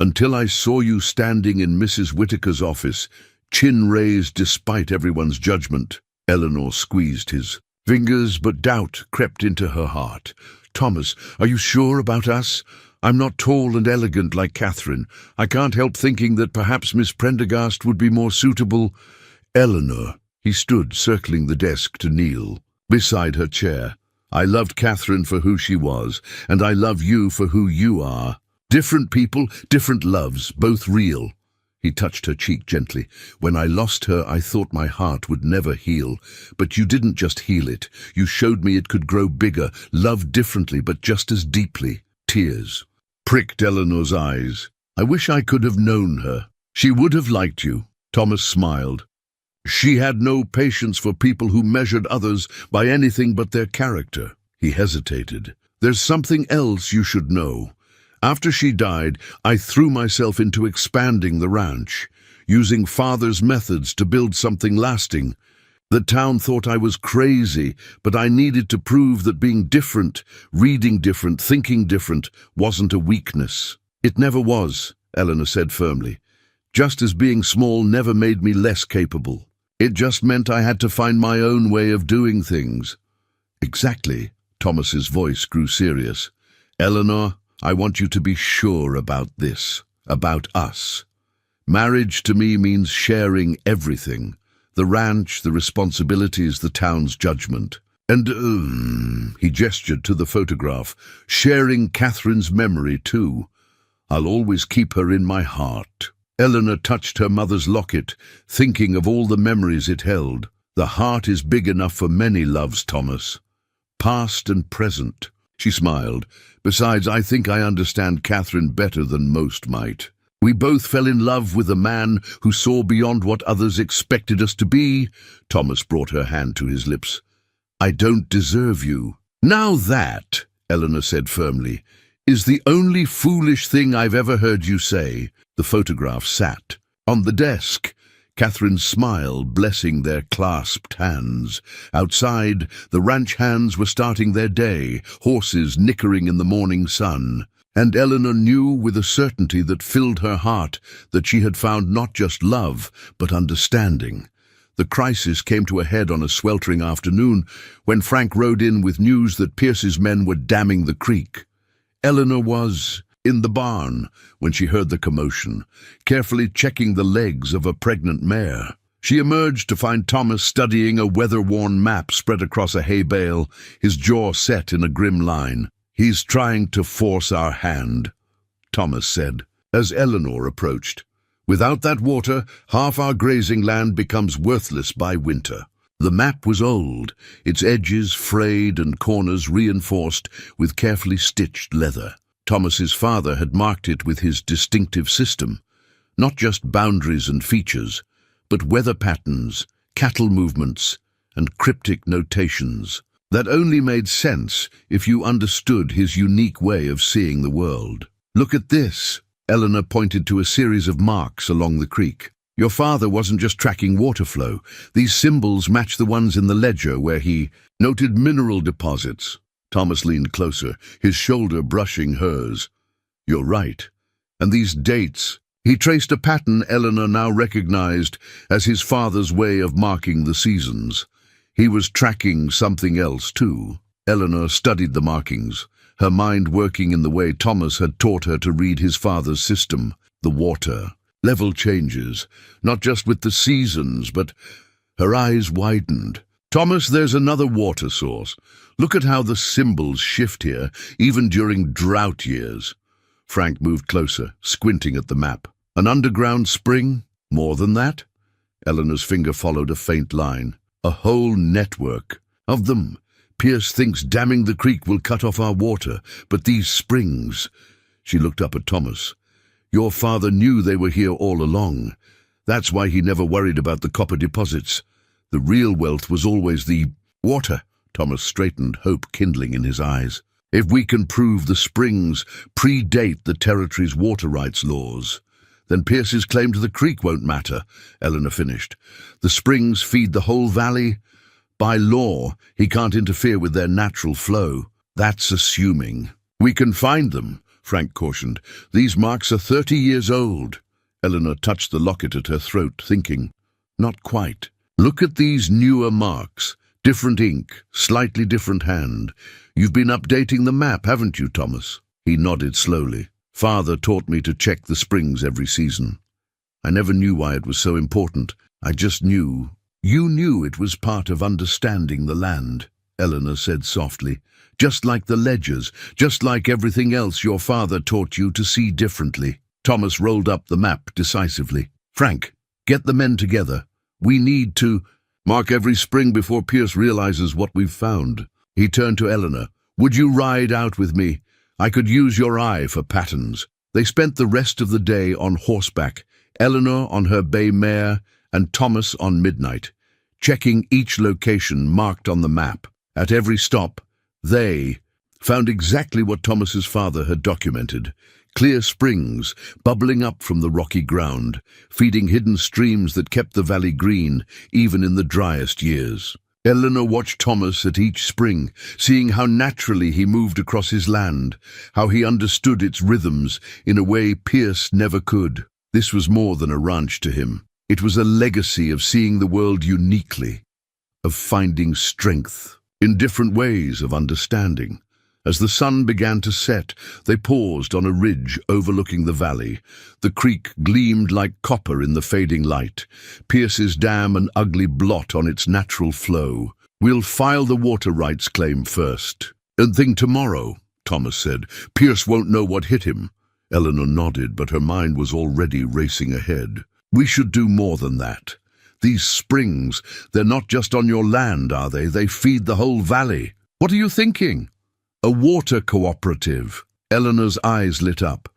Until I saw you standing in Mrs. Whitaker's office, chin raised despite everyone's judgment. Eleanor squeezed his fingers, but doubt crept into her heart. Thomas, are you sure about us? I'm not tall and elegant like Catherine. I can't help thinking that perhaps Miss Prendergast would be more suitable. Eleanor. He stood, circling the desk to kneel beside her chair. I loved Catherine for who she was, and I love you for who you are. Different people, different loves, both real. He touched her cheek gently. When I lost her, I thought my heart would never heal. But you didn't just heal it. You showed me it could grow bigger, love differently, but just as deeply. Tears pricked Eleanor's eyes. I wish I could have known her. She would have liked you. Thomas smiled. She had no patience for people who measured others by anything but their character. He hesitated. There's something else you should know. After she died, I threw myself into expanding the ranch, using Father's methods to build something lasting. The town thought I was crazy, but I needed to prove that being different, reading different, thinking different, wasn't a weakness. It never was, Eleanor said firmly. Just as being small never made me less capable. It just meant I had to find my own way of doing things. Exactly, Thomas's voice grew serious. Eleanor, I want you to be sure about this, about us. Marriage to me means sharing everything. The ranch, the responsibilities, the town's judgment. And, he gestured to the photograph, sharing Catherine's memory too. I'll always keep her in my heart. Eleanor touched her mother's locket, thinking of all the memories it held. The heart is big enough for many loves, Thomas. Past and present. She smiled. Besides, I think I understand Catherine better than most might. We both fell in love with a man who saw beyond what others expected us to be. Thomas brought her hand to his lips. I don't deserve you. Now that, Eleanor said firmly, is the only foolish thing I've ever heard you say. The photograph sat on the desk. Catherine smiled, blessing their clasped hands. Outside, the ranch hands were starting their day, horses nickering in the morning sun. And Eleanor knew with a certainty that filled her heart that she had found not just love, but understanding. The crisis came to a head on a sweltering afternoon when Frank rode in with news that Pierce's men were damming the creek. Eleanor was in the barn when she heard the commotion, carefully checking the legs of a pregnant mare. She emerged to find Thomas studying a weather-worn map spread across a hay bale, his jaw set in a grim line. He's trying to force our hand, Thomas said, as Eleanor approached. Without that water, half our grazing land becomes worthless by winter. The map was old, its edges frayed and corners reinforced with carefully stitched leather. Thomas's father had marked it with his distinctive system, not just boundaries and features, but weather patterns, cattle movements, and cryptic notations. That only made sense if you understood his unique way of seeing the world. Look at this. Eleanor pointed to a series of marks along the creek. Your father wasn't just tracking water flow. These symbols match the ones in the ledger where he noted mineral deposits. Thomas leaned closer, his shoulder brushing hers. You're right. And these dates. He traced a pattern Eleanor now recognized as his father's way of marking the seasons. He was tracking something else too. Eleanor studied the markings, her mind working in the way Thomas had taught her to read his father's system. The water, level changes, not just with the seasons, but her eyes widened. Thomas, there's another water source. Look at how the symbols shift here, even during drought years. Frank moved closer, squinting at the map. An underground spring? More than that? Eleanor's finger followed a faint line. A whole network of them. Pierce thinks damming the creek will cut off our water, but these springs... She looked up at Thomas. Your father knew they were here all along. That's why he never worried about the copper deposits. The real wealth was always the water. Thomas straightened, hope kindling in his eyes. If we can prove the springs predate the territory's water rights laws, then Pierce's claim to the creek won't matter, Eleanor finished. The springs feed the whole valley. By law, he can't interfere with their natural flow. That's assuming. We can find them, Frank cautioned. These marks are 30 years old. Eleanor touched the locket at her throat, thinking. Not quite. Look at these newer marks. Different ink, slightly different hand. You've been updating the map, haven't you, Thomas? He nodded slowly. Father taught me to check the springs every season. I never knew why it was so important. I just knew. You knew it was part of understanding the land, Eleanor said softly. Just like the ledgers, just like everything else your father taught you to see differently. Thomas rolled up the map decisively. Frank, get the men together. We need to mark every spring before Pierce realizes what we've found. He turned to Eleanor. Would you ride out with me? I could use your eye for patterns. They spent the rest of the day on horseback, Eleanor on her bay mare and Thomas on Midnight, checking each location marked on the map. At every stop, they found exactly what Thomas's father had documented. Clear springs bubbling up from the rocky ground, feeding hidden streams that kept the valley green even in the driest years. Eleanor watched Thomas at each spring, seeing how naturally he moved across his land, how he understood its rhythms in a way Pierce never could. This was more than a ranch to him. It was a legacy of seeing the world uniquely, of finding strength in different ways of understanding. As the sun began to set, they paused on a ridge overlooking the valley. The creek gleamed like copper in the fading light, Pierce's dam an ugly blot on its natural flow. "We'll file the water rights claim first." "And think tomorrow," Thomas said. "Pierce won't know what hit him." Eleanor nodded, but her mind was already racing ahead. "We should do more than that. These springs, they're not just on your land, are they? They feed the whole valley." "What are you thinking?" "A water cooperative." Eleanor's eyes lit up.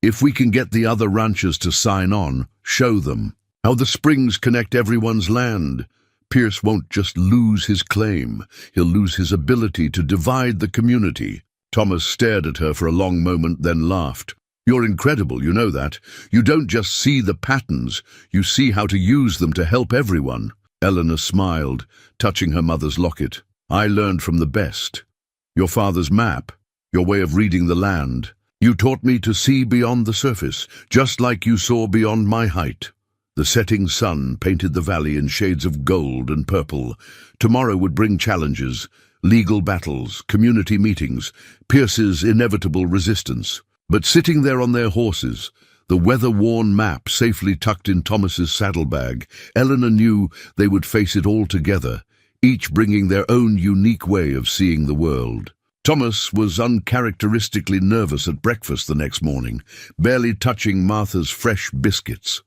"If we can get the other ranchers to sign on, show them how the springs connect everyone's land, Pierce won't just lose his claim, he'll lose his ability to divide the community." Thomas stared at her for a long moment, then laughed. "You're incredible, you know that. You don't just see the patterns, you see how to use them to help everyone." Eleanor smiled, touching her mother's locket. "I learned from the best. Your father's map, your way of reading the land. You taught me to see beyond the surface, just like you saw beyond my height." The setting sun painted the valley in shades of gold and purple. Tomorrow would bring challenges, legal battles, community meetings, Pierce's inevitable resistance. But sitting there on their horses, the weather-worn map safely tucked in Thomas's saddlebag, Eleanor knew they would face it all together, each bringing their own unique way of seeing the world. Thomas was uncharacteristically nervous at breakfast the next morning, barely touching Martha's fresh biscuits.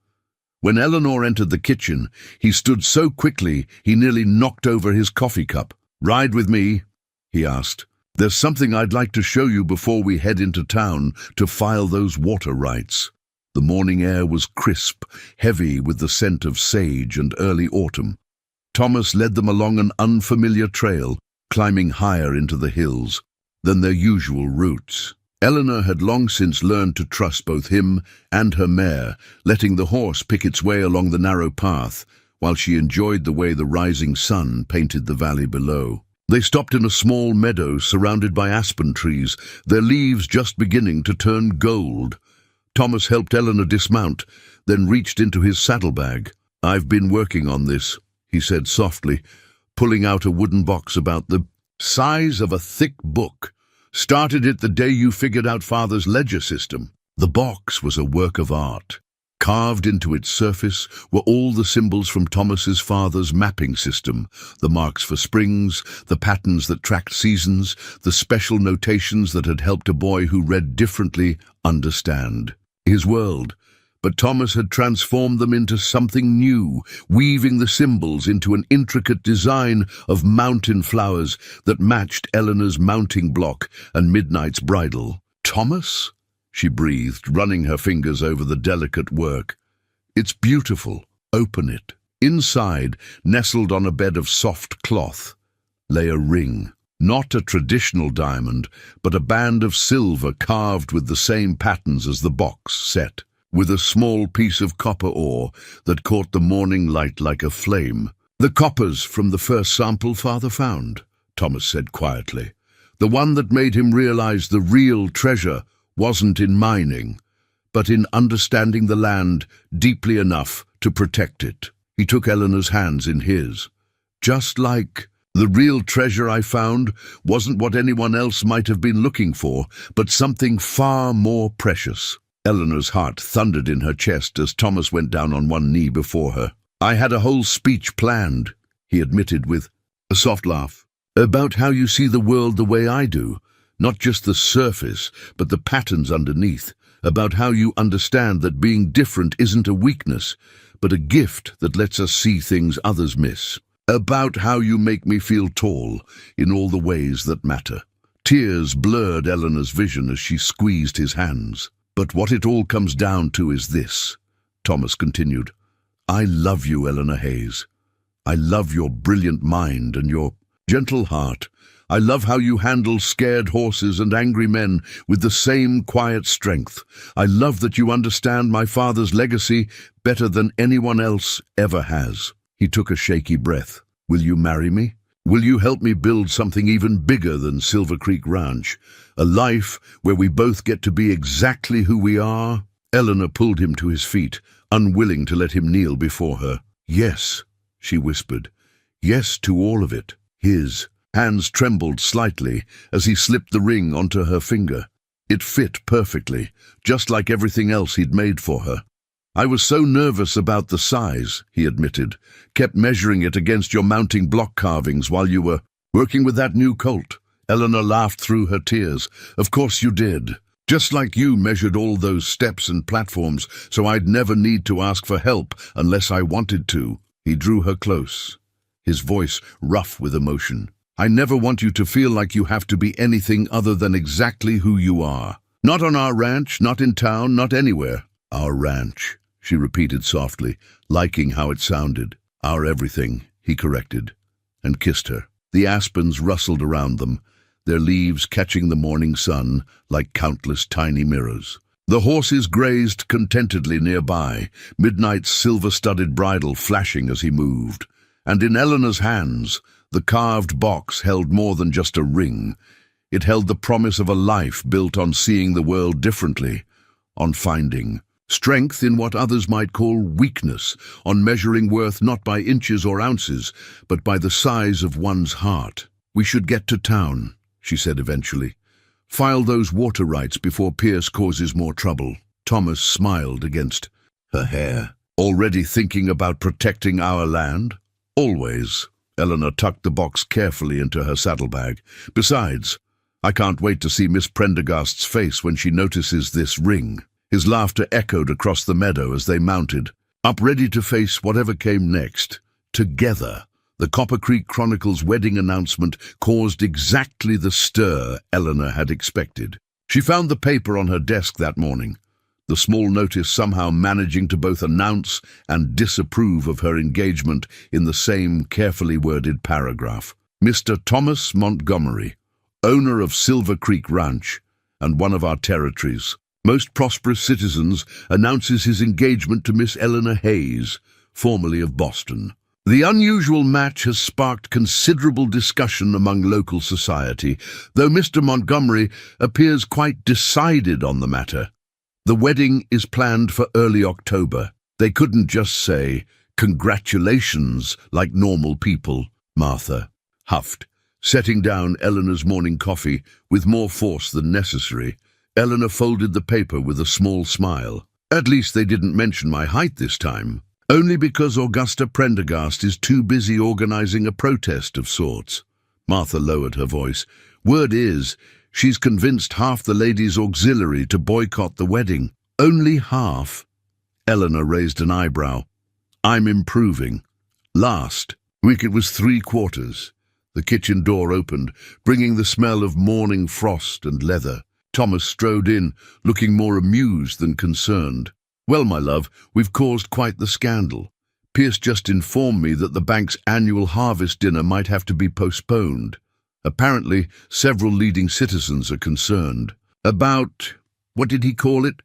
When Eleanor entered the kitchen, he stood so quickly he nearly knocked over his coffee cup. "Ride with me?" he asked. "There's something I'd like to show you before we head into town to file those water rights." The morning air was crisp, heavy with the scent of sage and early autumn. Thomas led them along an unfamiliar trail, climbing higher into the hills than their usual routes. Eleanor had long since learned to trust both him and her mare, letting the horse pick its way along the narrow path, while she enjoyed the way the rising sun painted the valley below. They stopped in a small meadow surrounded by aspen trees, their leaves just beginning to turn gold. Thomas helped Eleanor dismount, then reached into his saddlebag. "I've been working on this," he said softly, pulling out a wooden box about the size of a thick book. "Started it the day you figured out Father's ledger system." The box was a work of art. Carved into its surface were all the symbols from Thomas's father's mapping system, the marks for springs, the patterns that tracked seasons, the special notations that had helped a boy who read differently understand his world. But Thomas had transformed them into something new, weaving the symbols into an intricate design of mountain flowers that matched Eleanor's mounting block and Midnight's bridle. "Thomas?" she breathed, running her fingers over the delicate work. "It's beautiful. Open it." Inside, nestled on a bed of soft cloth, lay a ring. Not a traditional diamond, but a band of silver carved with the same patterns as the box set, with a small piece of copper ore that caught the morning light like a flame. "The copper's from the first sample Father found," Thomas said quietly. "The one that made him realize the real treasure wasn't in mining, but in understanding the land deeply enough to protect it." He took Eleanor's hands in his. "Just like the real treasure I found wasn't what anyone else might have been looking for, but something far more precious." Eleanor's heart thundered in her chest as Thomas went down on one knee before her. "I had a whole speech planned," he admitted with a soft laugh, "about how you see the world the way I do, not just the surface, but the patterns underneath, about how you understand that being different isn't a weakness, but a gift that lets us see things others miss, about how you make me feel tall in all the ways that matter." Tears blurred Eleanor's vision as she squeezed his hands. "But what it all comes down to is this," Thomas continued. "I love you, Eleanor Hayes. I love your brilliant mind and your gentle heart. I love how you handle scared horses and angry men with the same quiet strength. I love that you understand my father's legacy better than anyone else ever has." He took a shaky breath. "Will you marry me? Will you help me build something even bigger than Silver Creek Ranch? A life where we both get to be exactly who we are?" Eleanor pulled him to his feet, unwilling to let him kneel before her. "Yes," she whispered. "Yes to all of it." His Hands trembled slightly as he slipped the ring onto her finger. It fit perfectly, just like everything else he'd made for her. "I was so nervous about the size," he admitted. "Kept measuring it against your mounting block carvings while you were working with that new colt." Eleanor laughed through her tears. "Of course you did. Just like you measured all those steps and platforms so I'd never need to ask for help unless I wanted to." He drew her close, his voice rough with emotion. "I never want you to feel like you have to be anything other than exactly who you are. Not on our ranch, not in town, not anywhere." "Our ranch," she repeated softly, liking how it sounded. "Our everything," he corrected, and kissed her. The aspens rustled around them, their leaves catching the morning sun like countless tiny mirrors. The horses grazed contentedly nearby, Midnight's silver-studded bridle flashing as he moved. And in Eleanor's hands, the carved box held more than just a ring. It held the promise of a life built on seeing the world differently, on finding strength in what others might call weakness, on measuring worth not by inches or ounces, but by the size of one's heart. "We should get to town," she said eventually. "File those water rights before Pierce causes more trouble." Thomas smiled against her hair. "Already thinking about protecting our land?" "Always." Eleanor tucked the box carefully into her saddlebag. "Besides, I can't wait to see Miss Prendergast's face when she notices this ring." His laughter echoed across the meadow as they mounted, up ready to face whatever came next. Together, the Copper Creek Chronicle's wedding announcement caused exactly the stir Eleanor had expected. She found the paper on her desk that morning, the small notice somehow managing to both announce and disapprove of her engagement in the same carefully worded paragraph. "Mr. Thomas Montgomery, owner of Silver Creek Ranch and one of our territories, most prosperous citizens, announces his engagement to Miss Eleanor Hayes, formerly of Boston. The unusual match has sparked considerable discussion among local society, though Mr. Montgomery appears quite decided on the matter. The wedding is planned for early October. They couldn't just say, 'Congratulations,' like normal people." Martha huffed, setting down Eleanor's morning coffee with more force than necessary. Eleanor folded the paper with a small smile. "At least they didn't mention my height this time. Only because Augusta Prendergast is too busy organizing a protest of sorts." Martha lowered her voice. "Word is, she's convinced half the ladies' auxiliary to boycott the wedding." "Only half?" Eleanor raised an eyebrow. "I'm improving. Last week it was 3/4. The kitchen door opened, bringing the smell of morning frost and leather. Thomas strode in, looking more amused than concerned. "Well, my love, we've caused quite the scandal. Pierce just informed me that the bank's annual harvest dinner might have to be postponed. Apparently, several leading citizens are concerned. About, what did he call it?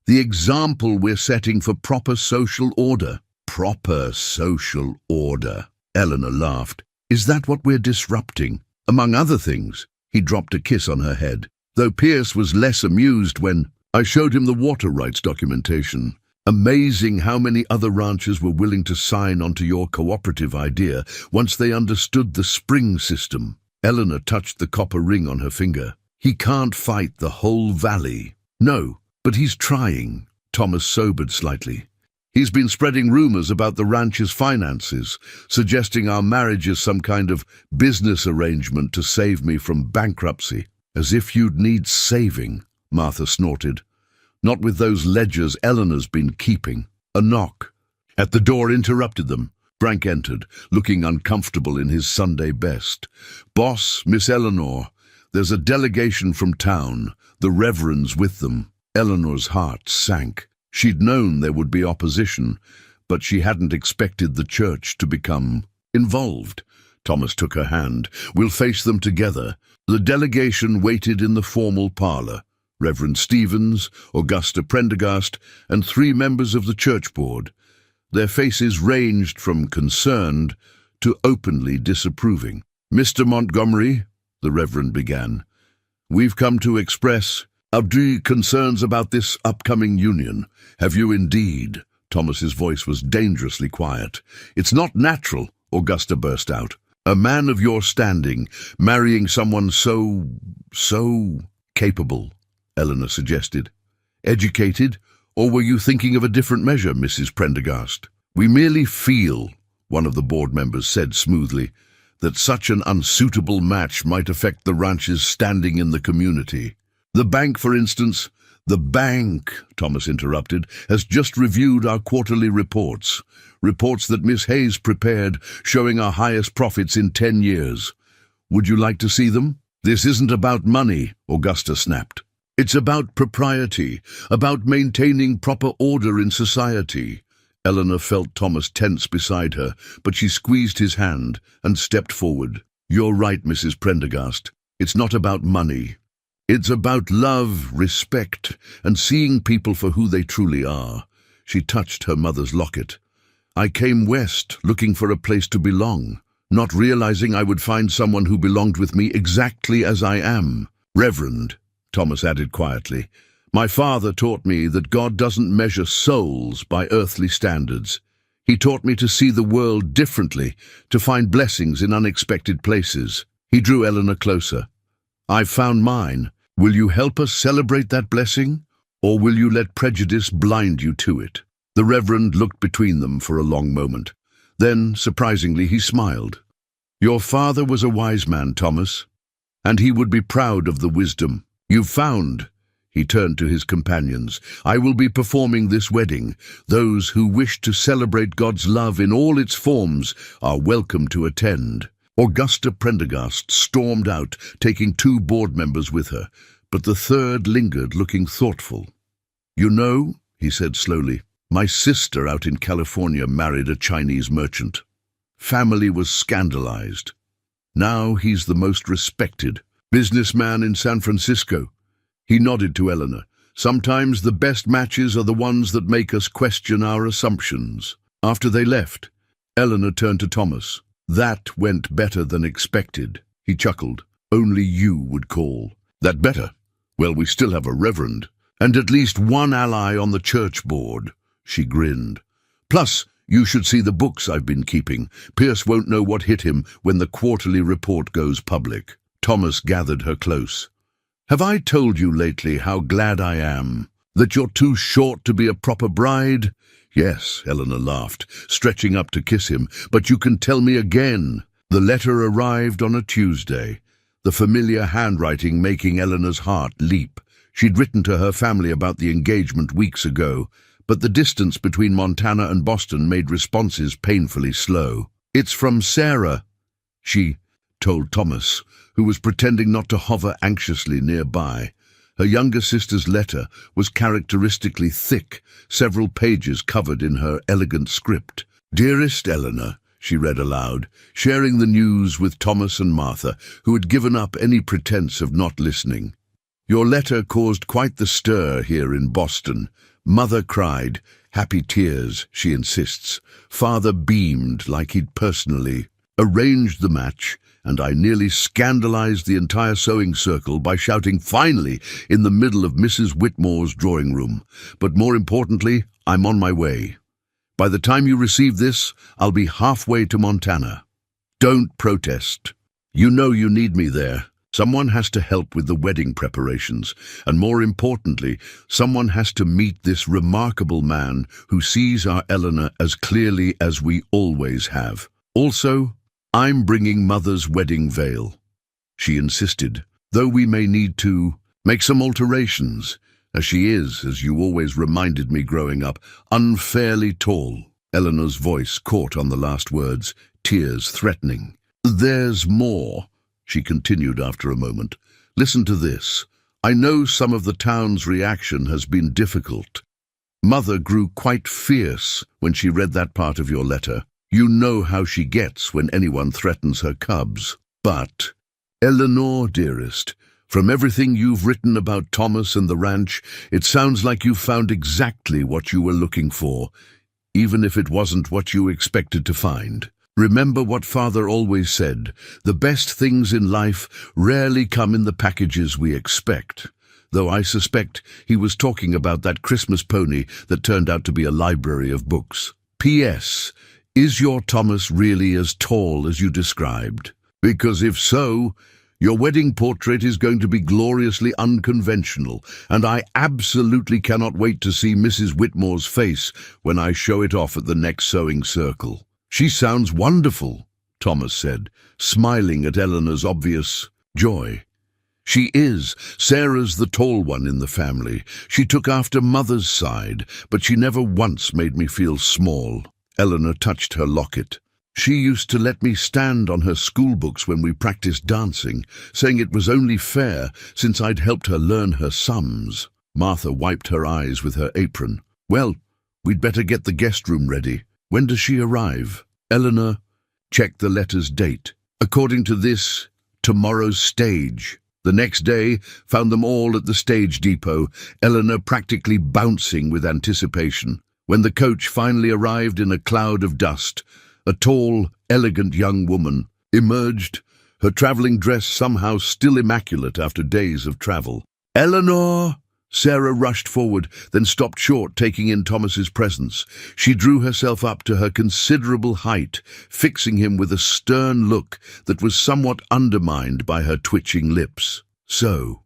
The example we're setting for proper social order." "Proper social order," Eleanor laughed. "Is that what we're disrupting? Among other things." He dropped a kiss on her head, though Pierce was less amused when I showed him the water rights documentation. "Amazing how many other ranchers were willing to sign onto your cooperative idea once they understood the spring system." Eleanor touched the copper ring on her finger. "He can't fight the whole valley." "No, but he's trying." Thomas sobered slightly. "He's been spreading rumors about the ranch's finances, suggesting our marriage is some kind of business arrangement to save me from bankruptcy." "As if you'd need saving," Martha snorted. "Not with those ledgers Eleanor's been keeping." A knock at the door interrupted them. Frank entered, looking uncomfortable in his Sunday best. "Boss, Miss Eleanor, there's a delegation from town, the Reverend's with them." Eleanor's heart sank. She'd known there would be opposition, but she hadn't expected the church to become involved. Thomas took her hand. "We'll face them together." The delegation waited in the formal parlor. Reverend Stevens, Augusta Prendergast, and 3 members of the church board. Their faces ranged from concerned to openly disapproving. "Mr. Montgomery," the Reverend began, "we've come to express our deep concerns about this upcoming union." "Have you indeed?" Thomas's voice was dangerously quiet. "It's not natural," Augusta burst out. A man of your standing, marrying someone so capable, Eleanor suggested. Educated, or were you thinking of a different measure, Mrs. Prendergast? We merely feel, one of the board members said smoothly, that such an unsuitable match might affect the ranch's standing in the community. The bank, for instance. The bank, Thomas interrupted, has just reviewed our quarterly reports. Reports that Miss Hayes prepared, showing our highest profits in 10 years. Would you like to see them? This isn't about money, Augusta snapped. It's about propriety, about maintaining proper order in society. Eleanor felt Thomas tense beside her, but she squeezed his hand and stepped forward. You're right, Mrs. Prendergast. It's not about money. It's about love, respect, and seeing people for who they truly are. She touched her mother's locket. I came west looking for a place to belong, not realizing I would find someone who belonged with me exactly as I am. Reverend, Thomas added quietly, my father taught me that God doesn't measure souls by earthly standards. He taught me to see the world differently, to find blessings in unexpected places. He drew Eleanor closer. I've found mine. Will you help us celebrate that blessing, or will you let prejudice blind you to it? The Reverend looked between them for a long moment. Then, surprisingly, he smiled. Your father was a wise man, Thomas, and he would be proud of the wisdom you've found. He turned to his companions. I will be performing this wedding. Those who wish to celebrate God's love in all its forms are welcome to attend. Augusta Prendergast stormed out, taking 2 board members with her, but the third lingered, looking thoughtful. You know, he said slowly, my sister out in California married a Chinese merchant. Family was scandalized. Now he's the most respected businessman in San Francisco. He nodded to Eleanor. Sometimes the best matches are the ones that make us question our assumptions. After they left, Eleanor turned to Thomas. That went better than expected. He chuckled. Only you would call. That better? Well, we still have a reverend, and at least one ally on the church board. She grinned. Plus, you should see the books I've been keeping. Pierce won't know what hit him when the quarterly report goes public. Thomas gathered her close. Have I told you lately how glad I am that you're too short to be a proper bride? Yes, Eleanor laughed, stretching up to kiss him, but you can tell me again. The letter arrived on a Tuesday, the familiar handwriting making Eleanor's heart leap. She'd written to her family about the engagement weeks ago, but the distance between Montana and Boston made responses painfully slow. It's from Sarah, she told Thomas, who was pretending not to hover anxiously nearby. Her younger sister's letter was characteristically thick, several pages covered in her elegant script. Dearest Eleanor, she read aloud, sharing the news with Thomas and Martha, who had given up any pretense of not listening. Your letter caused quite the stir here in Boston. Mother cried, happy tears, she insists. Father beamed like he'd personally arranged the match, and I nearly scandalized the entire sewing circle by shouting finally in the middle of Mrs. Whitmore's drawing room. But more importantly, I'm on my way. By the time you receive this, I'll be halfway to Montana. Don't protest. You know you need me there. Someone has to help with the wedding preparations, and more importantly, someone has to meet this remarkable man who sees our Eleanor as clearly as we always have. Also, I'm bringing Mother's wedding veil, she insisted, though we may need to make some alterations, as she is, as you always reminded me growing up, unfairly tall. Eleanor's voice caught on the last words, tears threatening. There's more, she continued after a moment. Listen to this. I know some of the town's reaction has been difficult. Mother grew quite fierce when she read that part of your letter. You know how she gets when anyone threatens her cubs. But, Eleanor, dearest, from everything you've written about Thomas and the ranch, it sounds like you found exactly what you were looking for, even if it wasn't what you expected to find. Remember what Father always said, the best things in life rarely come in the packages we expect. Though I suspect he was talking about that Christmas pony that turned out to be a library of books. P.S. Is your Thomas really as tall as you described? Because if so, your wedding portrait is going to be gloriously unconventional, and I absolutely cannot wait to see Mrs. Whitmore's face when I show it off at the next sewing circle. She sounds wonderful, Thomas said, smiling at Eleanor's obvious joy. She is. Sarah's the tall one in the family. She took after Mother's side, but she never once made me feel small. Eleanor touched her locket. She used to let me stand on her school books when we practiced dancing, saying it was only fair since I'd helped her learn her sums. Martha wiped her eyes with her apron. Well, we'd better get the guest room ready. When does she arrive? Eleanor checked the letter's date. According to this, tomorrow's stage. The next day found them all at the stage depot, Eleanor practically bouncing with anticipation. When the coach finally arrived in a cloud of dust, a tall, elegant young woman emerged, her traveling dress somehow still immaculate after days of travel. Eleanor! Sarah rushed forward, then stopped short, taking in Thomas's presence. She drew herself up to her considerable height, fixing him with a stern look that was somewhat undermined by her twitching lips. So,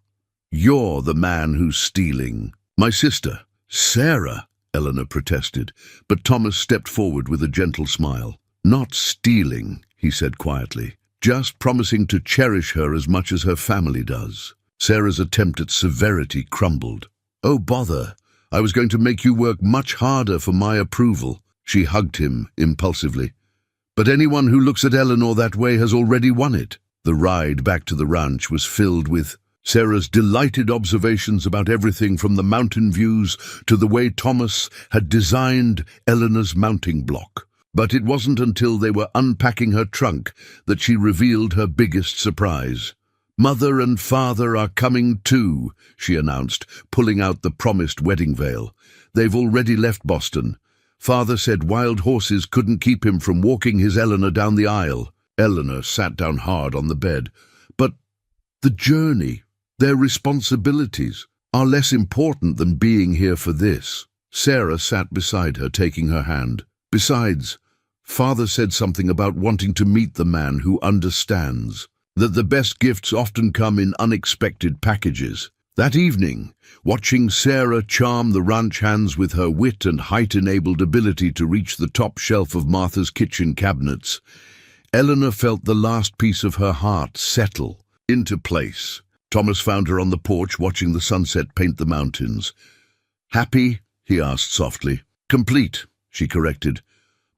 you're the man who's stealing. My sister, Sarah, Eleanor protested, but Thomas stepped forward with a gentle smile. Not stealing, he said quietly, just promising to cherish her as much as her family does. Sarah's attempt at severity crumbled. Oh, bother. I was going to make you work much harder for my approval. She hugged him impulsively. But anyone who looks at Eleanor that way has already won it. The ride back to the ranch was filled with Sarah's delighted observations about everything from the mountain views to the way Thomas had designed Eleanor's mounting block. But it wasn't until they were unpacking her trunk that she revealed her biggest surprise. Mother and Father are coming too, she announced, pulling out the promised wedding veil. They've already left Boston. Father said wild horses couldn't keep him from walking his Eleanor down the aisle. Eleanor sat down hard on the bed. But the journey, their responsibilities, are less important than being here for this. Sarah sat beside her, taking her hand. Besides, Father said something about wanting to meet the man who understands, that the best gifts often come in unexpected packages. That evening, watching Sarah charm the ranch hands with her wit and height-enabled ability to reach the top shelf of Martha's kitchen cabinets, Eleanor felt the last piece of her heart settle into place. Thomas found her on the porch watching the sunset paint the mountains. Happy? He asked softly. Complete, she corrected.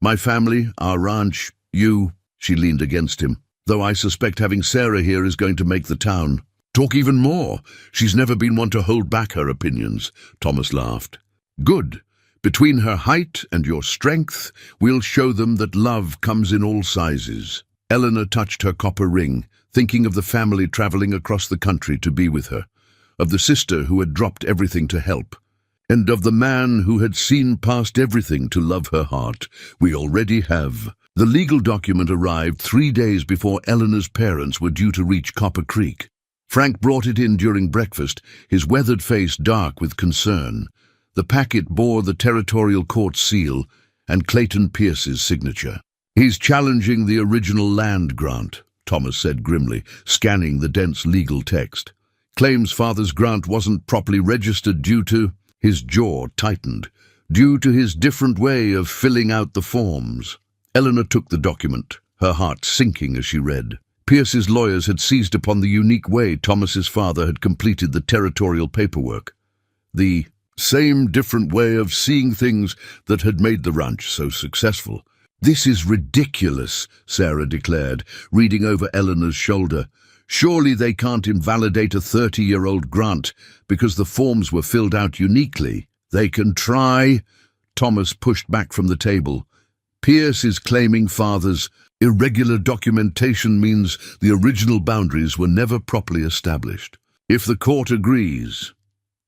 My family, our ranch, you, she leaned against him. Though I suspect having Sarah here is going to make the town. Talk even more. She's never been one to hold back her opinions, Thomas laughed. Good. Between her height and your strength, we'll show them that love comes in all sizes. Eleanor touched her copper ring, thinking of the family traveling across the country to be with her, of the sister who had dropped everything to help, and of the man who had seen past everything to love her heart. We already have. The legal document arrived 3 days before Eleanor's parents were due to reach Copper Creek. Frank brought it in during breakfast, his weathered face dark with concern. The packet bore the territorial court seal and Clayton Pierce's signature. He's challenging the original land grant, Thomas said grimly, scanning the dense legal text. Claims Father's grant wasn't properly registered due to... His jaw tightened, due to his different way of filling out the forms. Eleanor took the document, her heart sinking as she read. Pierce's lawyers had seized upon the unique way Thomas's father had completed the territorial paperwork. The same different way of seeing things that had made the ranch so successful. This is ridiculous, Sarah declared, reading over Eleanor's shoulder. Surely they can't invalidate a 30-year-old grant because the forms were filled out uniquely. They can try. Thomas pushed back from the table. Pierce is claiming Father's irregular documentation means the original boundaries were never properly established. If the court agrees,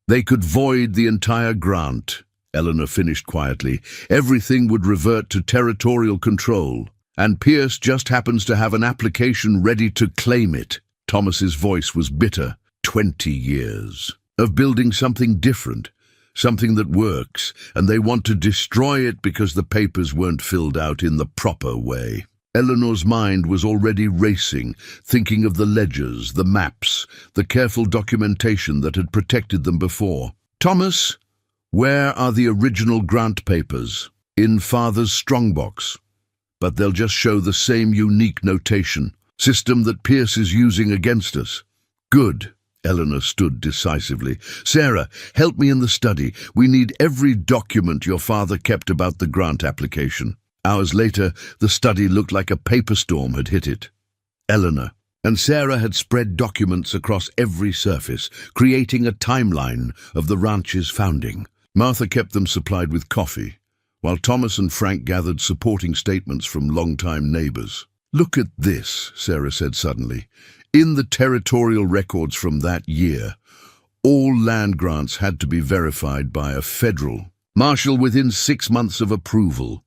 they could void the entire grant, Eleanor finished quietly. Everything would revert to territorial control, and Pierce just happens to have an application ready to claim it. Thomas's voice was bitter. 20 years of building something different, something that works, and they want to destroy it because the papers weren't filled out in the proper way. Eleanor's mind was already racing, thinking of the ledgers, the maps, the careful documentation that had protected them before. "Thomas, where are the original grant papers?" "In Father's strongbox. But they'll just show the same unique notation, system that Pierce is using against us." "Good." Eleanor stood decisively. "Sarah, help me in the study. We need every document your father kept about the grant application." Hours later, the study looked like a paper storm had hit it. Eleanor and Sarah had spread documents across every surface, creating a timeline of the ranch's founding. Martha kept them supplied with coffee, while Thomas and Frank gathered supporting statements from longtime neighbors. "Look at this," Sarah said suddenly. "In the territorial records from that year, all land grants had to be verified by a federal marshal within 6 months of approval."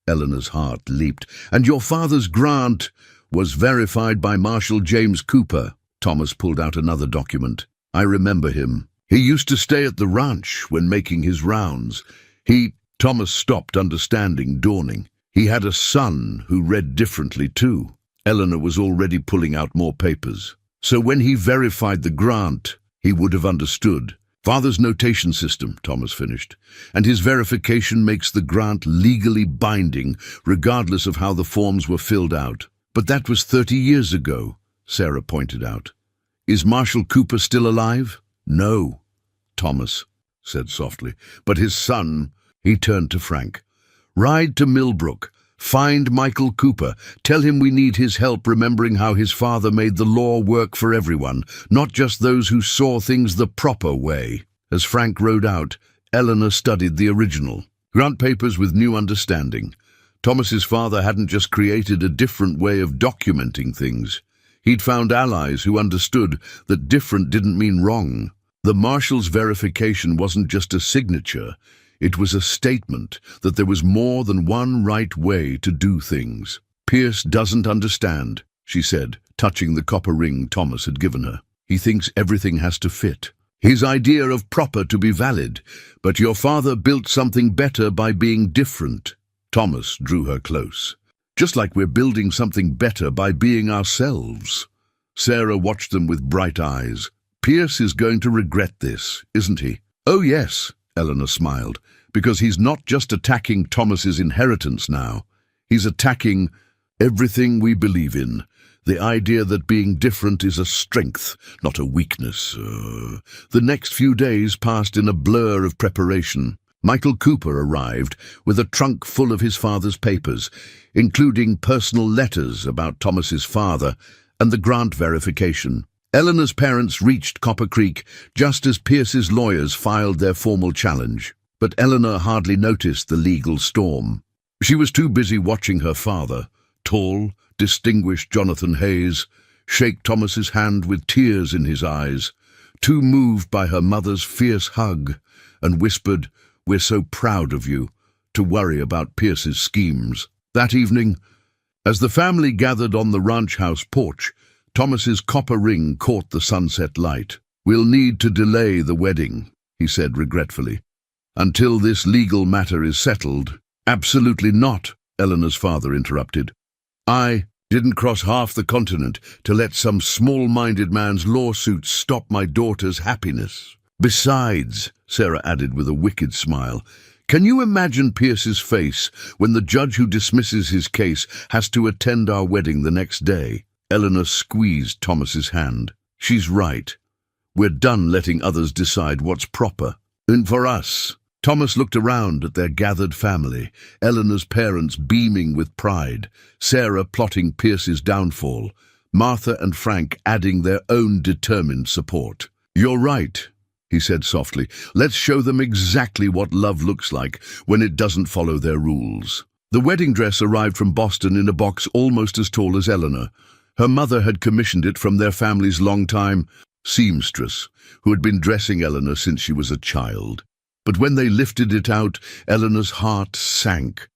Eleanor's heart leaped. "And your father's grant was verified by Marshal James Cooper." Thomas pulled out another document. "I remember him. He used to stay at the ranch when making his rounds. Thomas stopped, understanding dawning. "He had a son who read differently too." Eleanor was already pulling out more papers. "So when he verified the grant, he would have understood." "Father's notation system," Thomas finished, "and his verification makes the grant legally binding, regardless of how the forms were filled out." "But that was 30 years ago," Sarah pointed out. "Is Marshal Cooper still alive?" "No," Thomas said softly, "but his son." He turned to Frank. "Ride to Millbrook. Find Michael Cooper. Tell him we need his help remembering how his father made the law work for everyone, not just those who saw things the proper way." As Frank rode out, Eleanor studied the original grant papers with new understanding. Thomas's father hadn't just created a different way of documenting things. He'd found allies who understood that different didn't mean wrong. The marshal's verification wasn't just a signature. It was a statement that there was more than one right way to do things. "Pierce doesn't understand," she said, touching the copper ring Thomas had given her. "He thinks everything has to fit. His idea of proper to be valid. But your father built something better by being different." Thomas drew her close. "Just like we're building something better by being ourselves." Sarah watched them with bright eyes. "Pierce is going to regret this, isn't he?" "Oh yes," Eleanor smiled, "because he's not just attacking Thomas's inheritance now. He's attacking everything we believe in. The idea that being different is a strength, not a weakness." The next few days passed in a blur of preparation. Michael Cooper arrived with a trunk full of his father's papers, including personal letters about Thomas's father and the grant verification. Eleanor's parents reached Copper Creek just as Pierce's lawyers filed their formal challenge, but Eleanor hardly noticed the legal storm. She was too busy watching her father, tall, distinguished Jonathan Hayes, shake Thomas's hand with tears in his eyes, too moved by her mother's fierce hug, and whispered, "We're so proud of you," to worry about Pierce's schemes. That evening, as the family gathered on the ranch house porch, Thomas's copper ring caught the sunset light. "We'll need to delay the wedding," he said regretfully, "until this legal matter is settled." "Absolutely not," Eleanor's father interrupted. "I didn't cross half the continent to let some small-minded man's lawsuits stop my daughter's happiness. Besides," Sarah added with a wicked smile, "can you imagine Pierce's face when the judge who dismisses his case has to attend our wedding the next day?" Eleanor squeezed Thomas's hand. "She's right. We're done letting others decide what's proper. And for us." Thomas looked around at their gathered family, Eleanor's parents beaming with pride, Sarah plotting Pierce's downfall, Martha and Frank adding their own determined support. "You're right," he said softly. "Let's show them exactly what love looks like when it doesn't follow their rules." The wedding dress arrived from Boston in a box almost as tall as Eleanor. Her mother had commissioned it from their family's longtime seamstress, who had been dressing Eleanor since she was a child. But when they lifted it out, Eleanor's heart sank.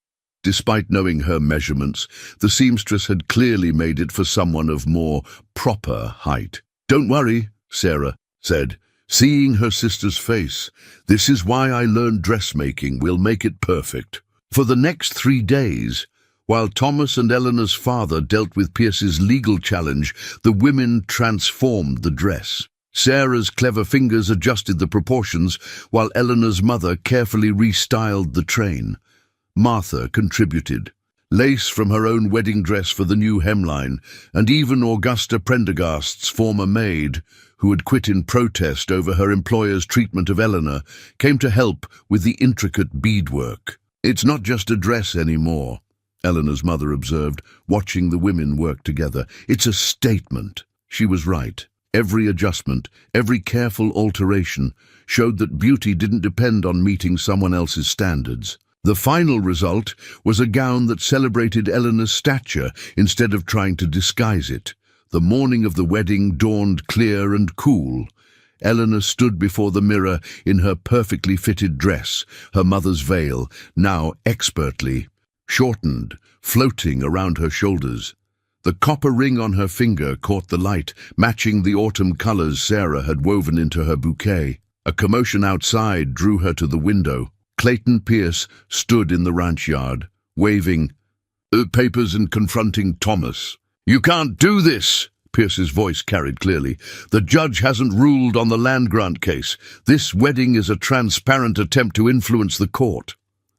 Despite knowing her measurements, the seamstress had clearly made it for someone of more proper height. "Don't worry," Sarah said, Seeing her sister's face, "This is why I learned dressmaking. We'll make it perfect." For the next 3 days, while Thomas and Eleanor's father dealt with Pierce's legal challenge, the women transformed the dress. Sarah's clever fingers adjusted the proportions, while Eleanor's mother carefully restyled the train. Martha contributed. Lace from her own wedding dress for the new hemline, and even Augusta Prendergast's former maid, who had quit in protest over her employer's treatment of Eleanor, came to help with the intricate beadwork. "It's not just a dress anymore," Eleanor's mother observed, watching the women work together. "It's a statement." She was right. Every adjustment, every careful alteration, showed that beauty didn't depend on meeting someone else's standards. The final result was a gown that celebrated Eleanor's stature instead of trying to disguise it. The morning of the wedding dawned clear and cool. Eleanor stood before the mirror in her perfectly fitted dress, her mother's veil, now expertly shortened, floating around her shoulders. The copper ring on her finger caught the light, matching the autumn colors Sarah had woven into her bouquet. A commotion outside drew her to the window. Clayton Pierce stood in the ranch yard, waving papers and confronting Thomas. "You can't do this!" Pierce's voice carried clearly. "The judge hasn't ruled on the land grant case. This wedding is a transparent attempt to influence the court."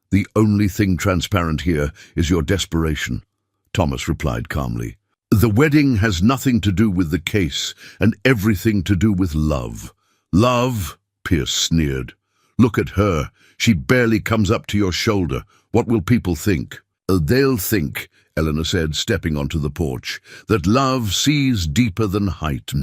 "The only thing transparent here is your desperation," Thomas replied calmly. "The wedding has nothing to do with the case and everything to do with love." "Love?" Pierce sneered. "Look at her. She barely comes up to your shoulder. What will people think?" "They'll think," Eleanor said, stepping onto the porch, "that love sees deeper than height."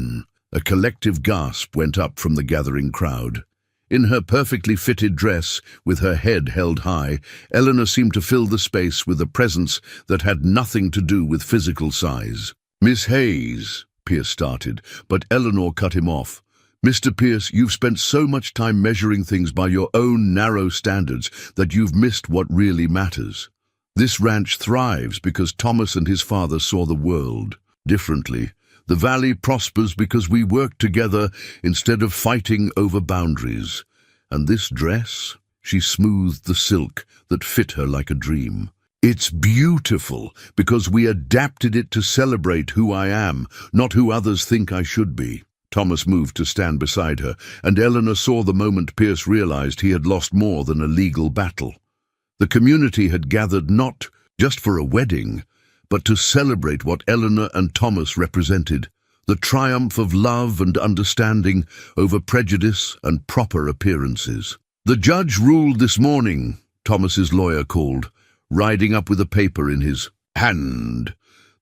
A collective gasp went up from the gathering crowd. In her perfectly fitted dress, with her head held high, Eleanor seemed to fill the space with a presence that had nothing to do with physical size. "Miss Hayes," Pierce started, but Eleanor cut him off. "Mr. Pierce, you've spent so much time measuring things by your own narrow standards that you've missed what really matters. This ranch thrives because Thomas and his father saw the world differently. The valley prospers because we work together instead of fighting over boundaries. And this dress," she smoothed the silk that fit her like a dream, "it's beautiful because we adapted it to celebrate who I am, not who others think I should be." Thomas moved to stand beside her, and Eleanor saw the moment Pierce realized he had lost more than a legal battle. The community had gathered not just for a wedding, but to celebrate what Eleanor and Thomas represented, the triumph of love and understanding over prejudice and proper appearances. "The judge ruled this morning," Thomas's lawyer called, riding up with a paper in his hand.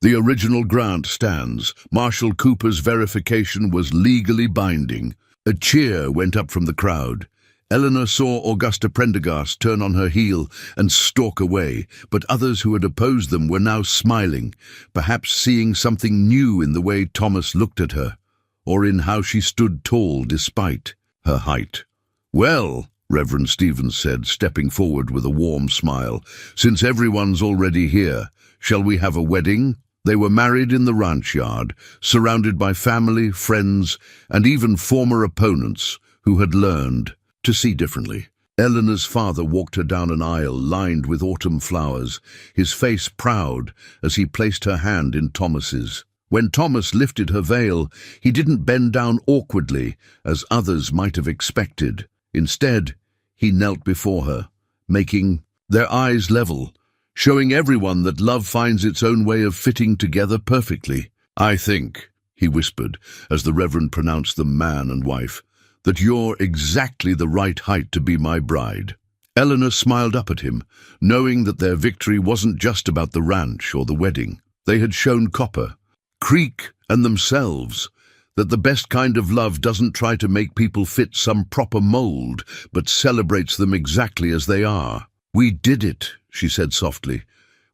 "The original grant stands. Marshal Cooper's verification was legally binding." A cheer went up from the crowd. Eleanor saw Augusta Prendergast turn on her heel and stalk away, but others who had opposed them were now smiling, perhaps seeing something new in the way Thomas looked at her, or in how she stood tall despite her height. "Well," Reverend Stevens said, stepping forward with a warm smile, "since everyone's already here, shall we have a wedding?" They were married in the ranch yard, surrounded by family, friends, and even former opponents who had learned to see differently. Eleanor's father walked her down an aisle lined with autumn flowers, his face proud as he placed her hand in Thomas's. When Thomas lifted her veil, he didn't bend down awkwardly, as others might have expected. Instead, he knelt before her, making their eyes level, showing everyone that love finds its own way of fitting together perfectly. "I think," he whispered, as the Reverend pronounced them man and wife, "that you're exactly the right height to be my bride." Eleanor smiled up at him, knowing that their victory wasn't just about the ranch or the wedding. They had shown Copper, Creek, and themselves that the best kind of love doesn't try to make people fit some proper mold, but celebrates them exactly as they are. "We did it," she said softly.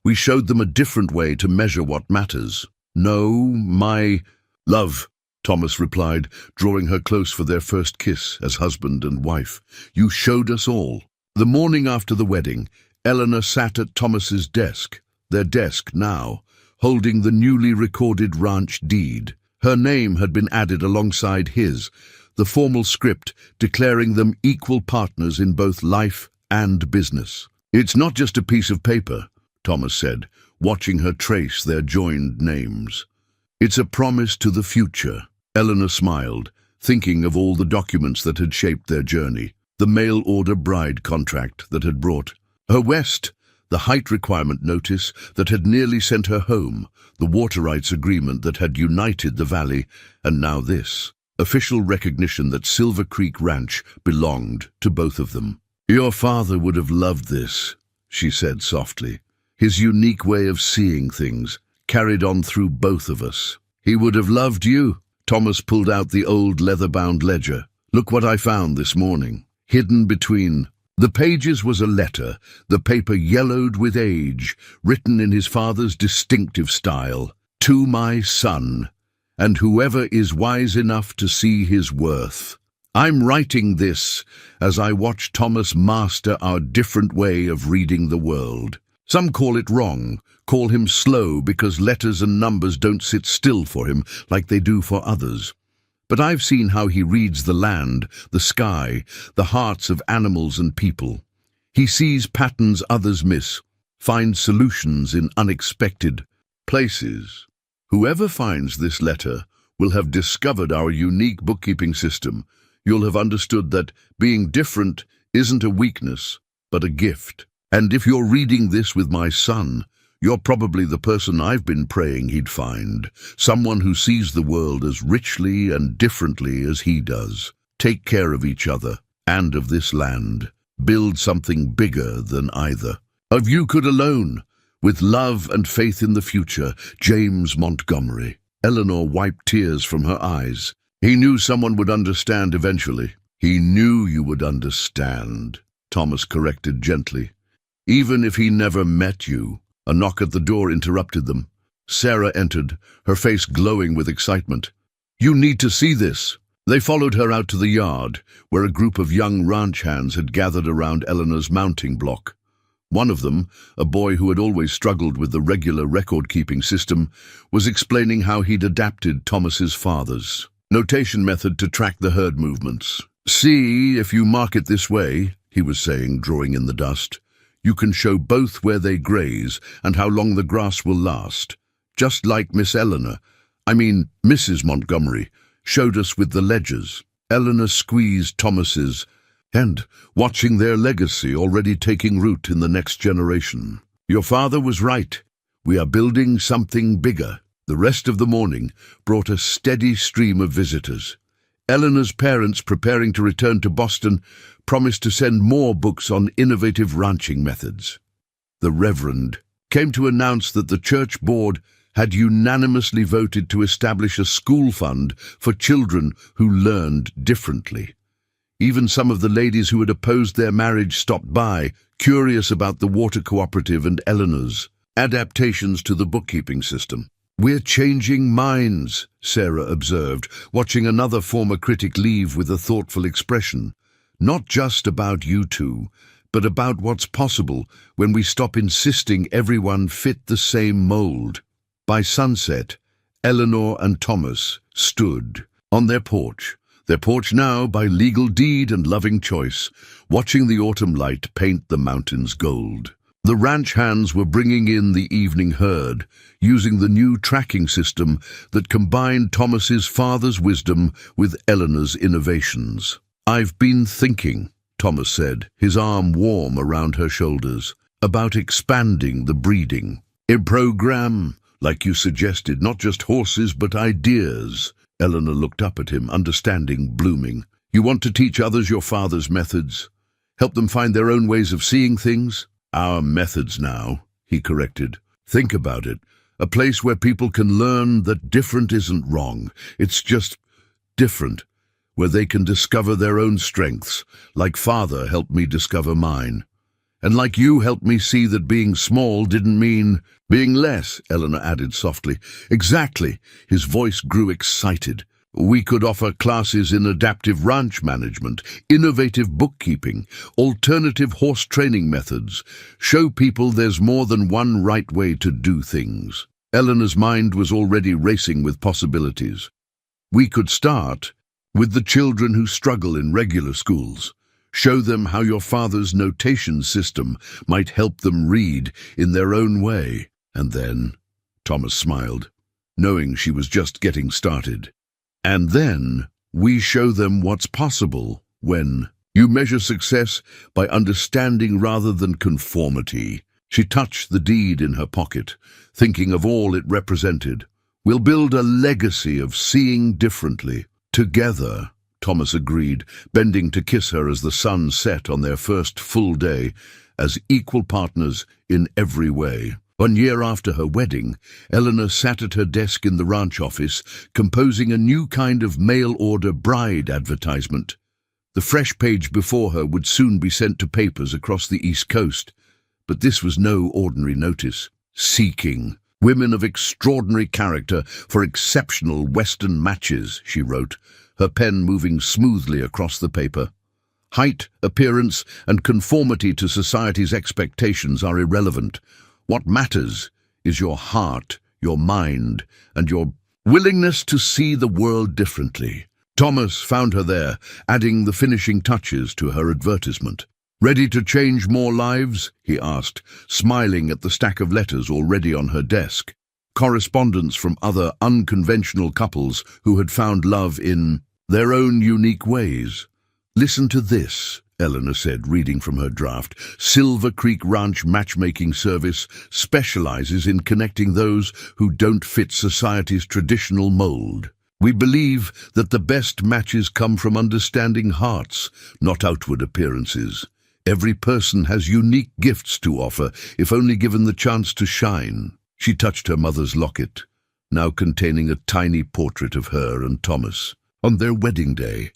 "We showed them a different way to measure what matters." "No, my love," Thomas replied, drawing her close for their first kiss as husband and wife. "You showed us all." The morning after the wedding, Eleanor sat at Thomas's desk, their desk now, holding the newly recorded ranch deed. Her name had been added alongside his, the formal script declaring them equal partners in both life and business. "It's not just a piece of paper," Thomas said, watching her trace their joined names. "It's a promise to the future." Eleanor smiled, thinking of all the documents that had shaped their journey. The mail-order bride contract that had brought her west, the height requirement notice that had nearly sent her home, the water rights agreement that had united the valley, and now this, official recognition that Silver Creek Ranch belonged to both of them. "Your father would have loved this," she said softly. "His unique way of seeing things carried on through both of us." "He would have loved you." Thomas pulled out the old leather-bound ledger. "Look what I found this morning." Hidden between the pages was a letter, the paper yellowed with age, written in his father's distinctive style. "To my son, and whoever is wise enough to see his worth. I'm writing this as I watch Thomas master our different way of reading the world. Some call it wrong, call him slow because letters and numbers don't sit still for him like they do for others. But I've seen how he reads the land, the sky, the hearts of animals and people. He sees patterns others miss, finds solutions in unexpected places. Whoever finds this letter will have discovered our unique bookkeeping system. You'll have understood that being different isn't a weakness, but a gift. And if you're reading this with my son, you're probably the person I've been praying he'd find, someone who sees the world as richly and differently as he does. Take care of each other and of this land. Build something bigger than either of you could alone. With love and faith in the future, James Montgomery." Eleanor wiped tears from her eyes. "He knew someone would understand eventually." "He knew you would understand," Thomas corrected gently. "Even if he never met you." A knock at the door interrupted them. Sarah entered, her face glowing with excitement. "You need to see this." They followed her out to the yard, where a group of young ranch hands had gathered around Eleanor's mounting block. One of them, a boy who had always struggled with the regular record-keeping system, was explaining how he'd adapted Thomas's father's notation method to track the herd movements. "See, if you mark it this way," he was saying, drawing in the dust, "you can show both where they graze and how long the grass will last. Just like Mrs. Montgomery, showed us with the ledgers." Eleanor squeezed Thomas's hand, watching their legacy already taking root in the next generation. "Your father was right. We are building something bigger." The rest of the morning brought a steady stream of visitors. Eleanor's parents, preparing to return to Boston, promised to send more books on innovative ranching methods. The Reverend came to announce that the church board had unanimously voted to establish a school fund for children who learned differently. Even some of the ladies who had opposed their marriage stopped by, curious about the water cooperative and Eleanor's adaptations to the bookkeeping system. "We're changing minds," Sarah observed, watching another former critic leave with a thoughtful expression. "Not just about you two, but about what's possible when we stop insisting everyone fit the same mold." By sunset, Eleanor and Thomas stood on their porch now by legal deed and loving choice, watching the autumn light paint the mountains gold. The ranch hands were bringing in the evening herd, using the new tracking system that combined Thomas's father's wisdom with Eleanor's innovations. "I've been thinking," Thomas said, his arm warm around her shoulders, "about expanding the breeding program, like you suggested, not just horses but ideas." Eleanor looked up at him, understanding blooming. "You want to teach others your father's methods? Help them find their own ways of seeing things?" "Our methods now," he corrected. "Think about it. A place where people can learn that different isn't wrong. It's just different. Where they can discover their own strengths, like Father helped me discover mine. And like you helped me see that being small didn't mean being less," Eleanor added softly. "Exactly." His voice grew excited. "We could offer classes in adaptive ranch management, innovative bookkeeping, alternative horse training methods, show people there's more than one right way to do things." Eleanor's mind was already racing with possibilities. We could start with the children who struggle in regular schools. Show them how your father's notation system might help them read in their own way. And then, Thomas smiled, knowing she was just getting started. And then, we show them what's possible when you measure success by understanding rather than conformity. She touched the deed in her pocket, thinking of all it represented. We'll build a legacy of seeing differently. Together, Thomas agreed, bending to kiss her as the sun set on their first full day, as equal partners in every way. 1 year after her wedding, Eleanor sat at her desk in the ranch office, composing a new kind of mail-order bride advertisement. The fresh page before her would soon be sent to papers across the East Coast. But this was no ordinary notice. Seeking women of extraordinary character for exceptional Western matches, she wrote, her pen moving smoothly across the paper. Height, appearance, and conformity to society's expectations are irrelevant. What matters is your heart, your mind, and your willingness to see the world differently. Thomas found her there, adding the finishing touches to her advertisement. "Ready to change more lives?" he asked, smiling at the stack of letters already on her desk. Correspondence from other unconventional couples who had found love in their own unique ways. "Listen to this," Eleanor said, reading from her draft. "Silver Creek Ranch Matchmaking Service specializes in connecting those who don't fit society's traditional mold. We believe that the best matches come from understanding hearts, not outward appearances. Every person has unique gifts to offer, if only given the chance to shine." She touched her mother's locket, now containing a tiny portrait of her and Thomas on their wedding day.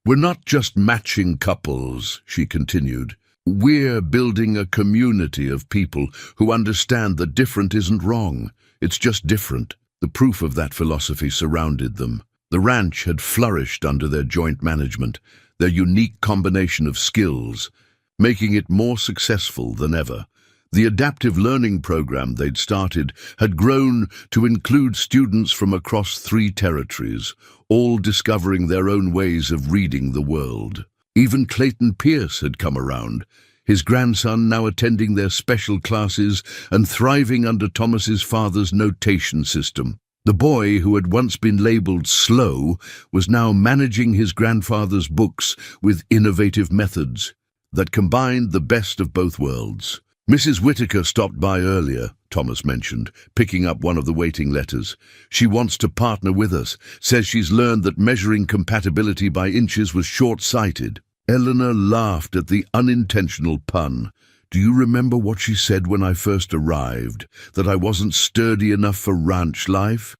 "We're not just matching couples," she continued. "We're building a community of people who understand that different isn't wrong. It's just different." The proof of that philosophy surrounded them. The ranch had flourished under their joint management, their unique combination of skills, making it more successful than ever. The adaptive learning program they'd started had grown to include students from across 3 territories, all discovering their own ways of reading the world. Even Clayton Pierce had come around, his grandson now attending their special classes and thriving under Thomas's father's notation system. The boy, who had once been labeled slow, was now managing his grandfather's books with innovative methods that combined the best of both worlds. "Mrs. Whitaker stopped by earlier," Thomas mentioned, picking up one of the waiting letters. "She wants to partner with us, says she's learned that measuring compatibility by inches was short-sighted." Eleanor laughed at the unintentional pun. "Do you remember what she said when I first arrived? That I wasn't sturdy enough for ranch life?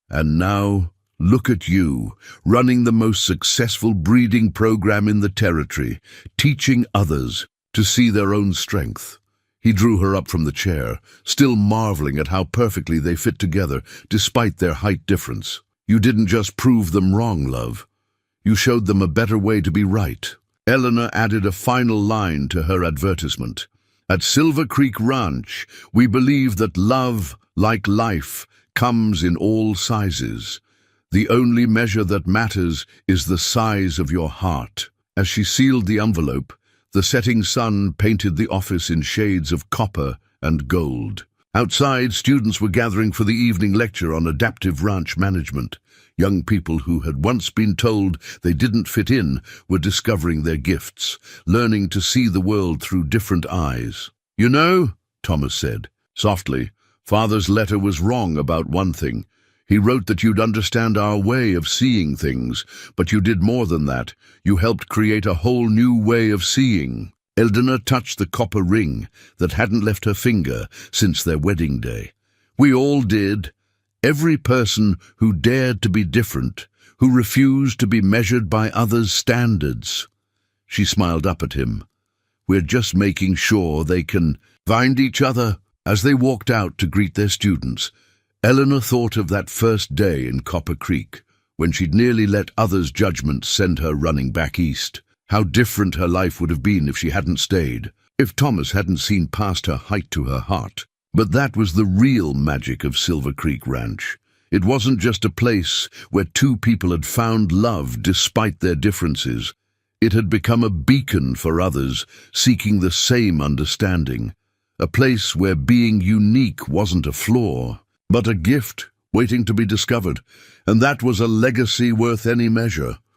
And now, look at you, running the most successful breeding program in the territory, teaching others to see their own strength." He drew her up from the chair, still marveling at how perfectly they fit together, despite their height difference. "You didn't just prove them wrong, love. You showed them a better way to be right." Eleanor added a final line to her advertisement. "At Silver Creek Ranch, we believe that love, like life, comes in all sizes. The only measure that matters is the size of your heart." As she sealed the envelope, the setting sun painted the office in shades of copper and gold. Outside, students were gathering for the evening lecture on adaptive ranch management. Young people who had once been told they didn't fit in were discovering their gifts, learning to see the world through different eyes. "You know," Thomas said, softly, "Father's letter was wrong about one thing. He wrote that you'd understand our way of seeing things, but you did more than that. You helped create a whole new way of seeing." Eleanor touched the copper ring that hadn't left her finger since their wedding day. "We all did. Every person who dared to be different, who refused to be measured by others' standards." She smiled up at him. "We're just making sure they can find each other." As they walked out to greet their students, Eleanor thought of that first day in Copper Creek, when she'd nearly let others' judgments send her running back east. How different her life would have been if she hadn't stayed, if Thomas hadn't seen past her height to her heart. But that was the real magic of Silver Creek Ranch. It wasn't just a place where two people had found love despite their differences. It had become a beacon for others seeking the same understanding. A place where being unique wasn't a flaw, but a gift waiting to be discovered. And that was a legacy worth any measure.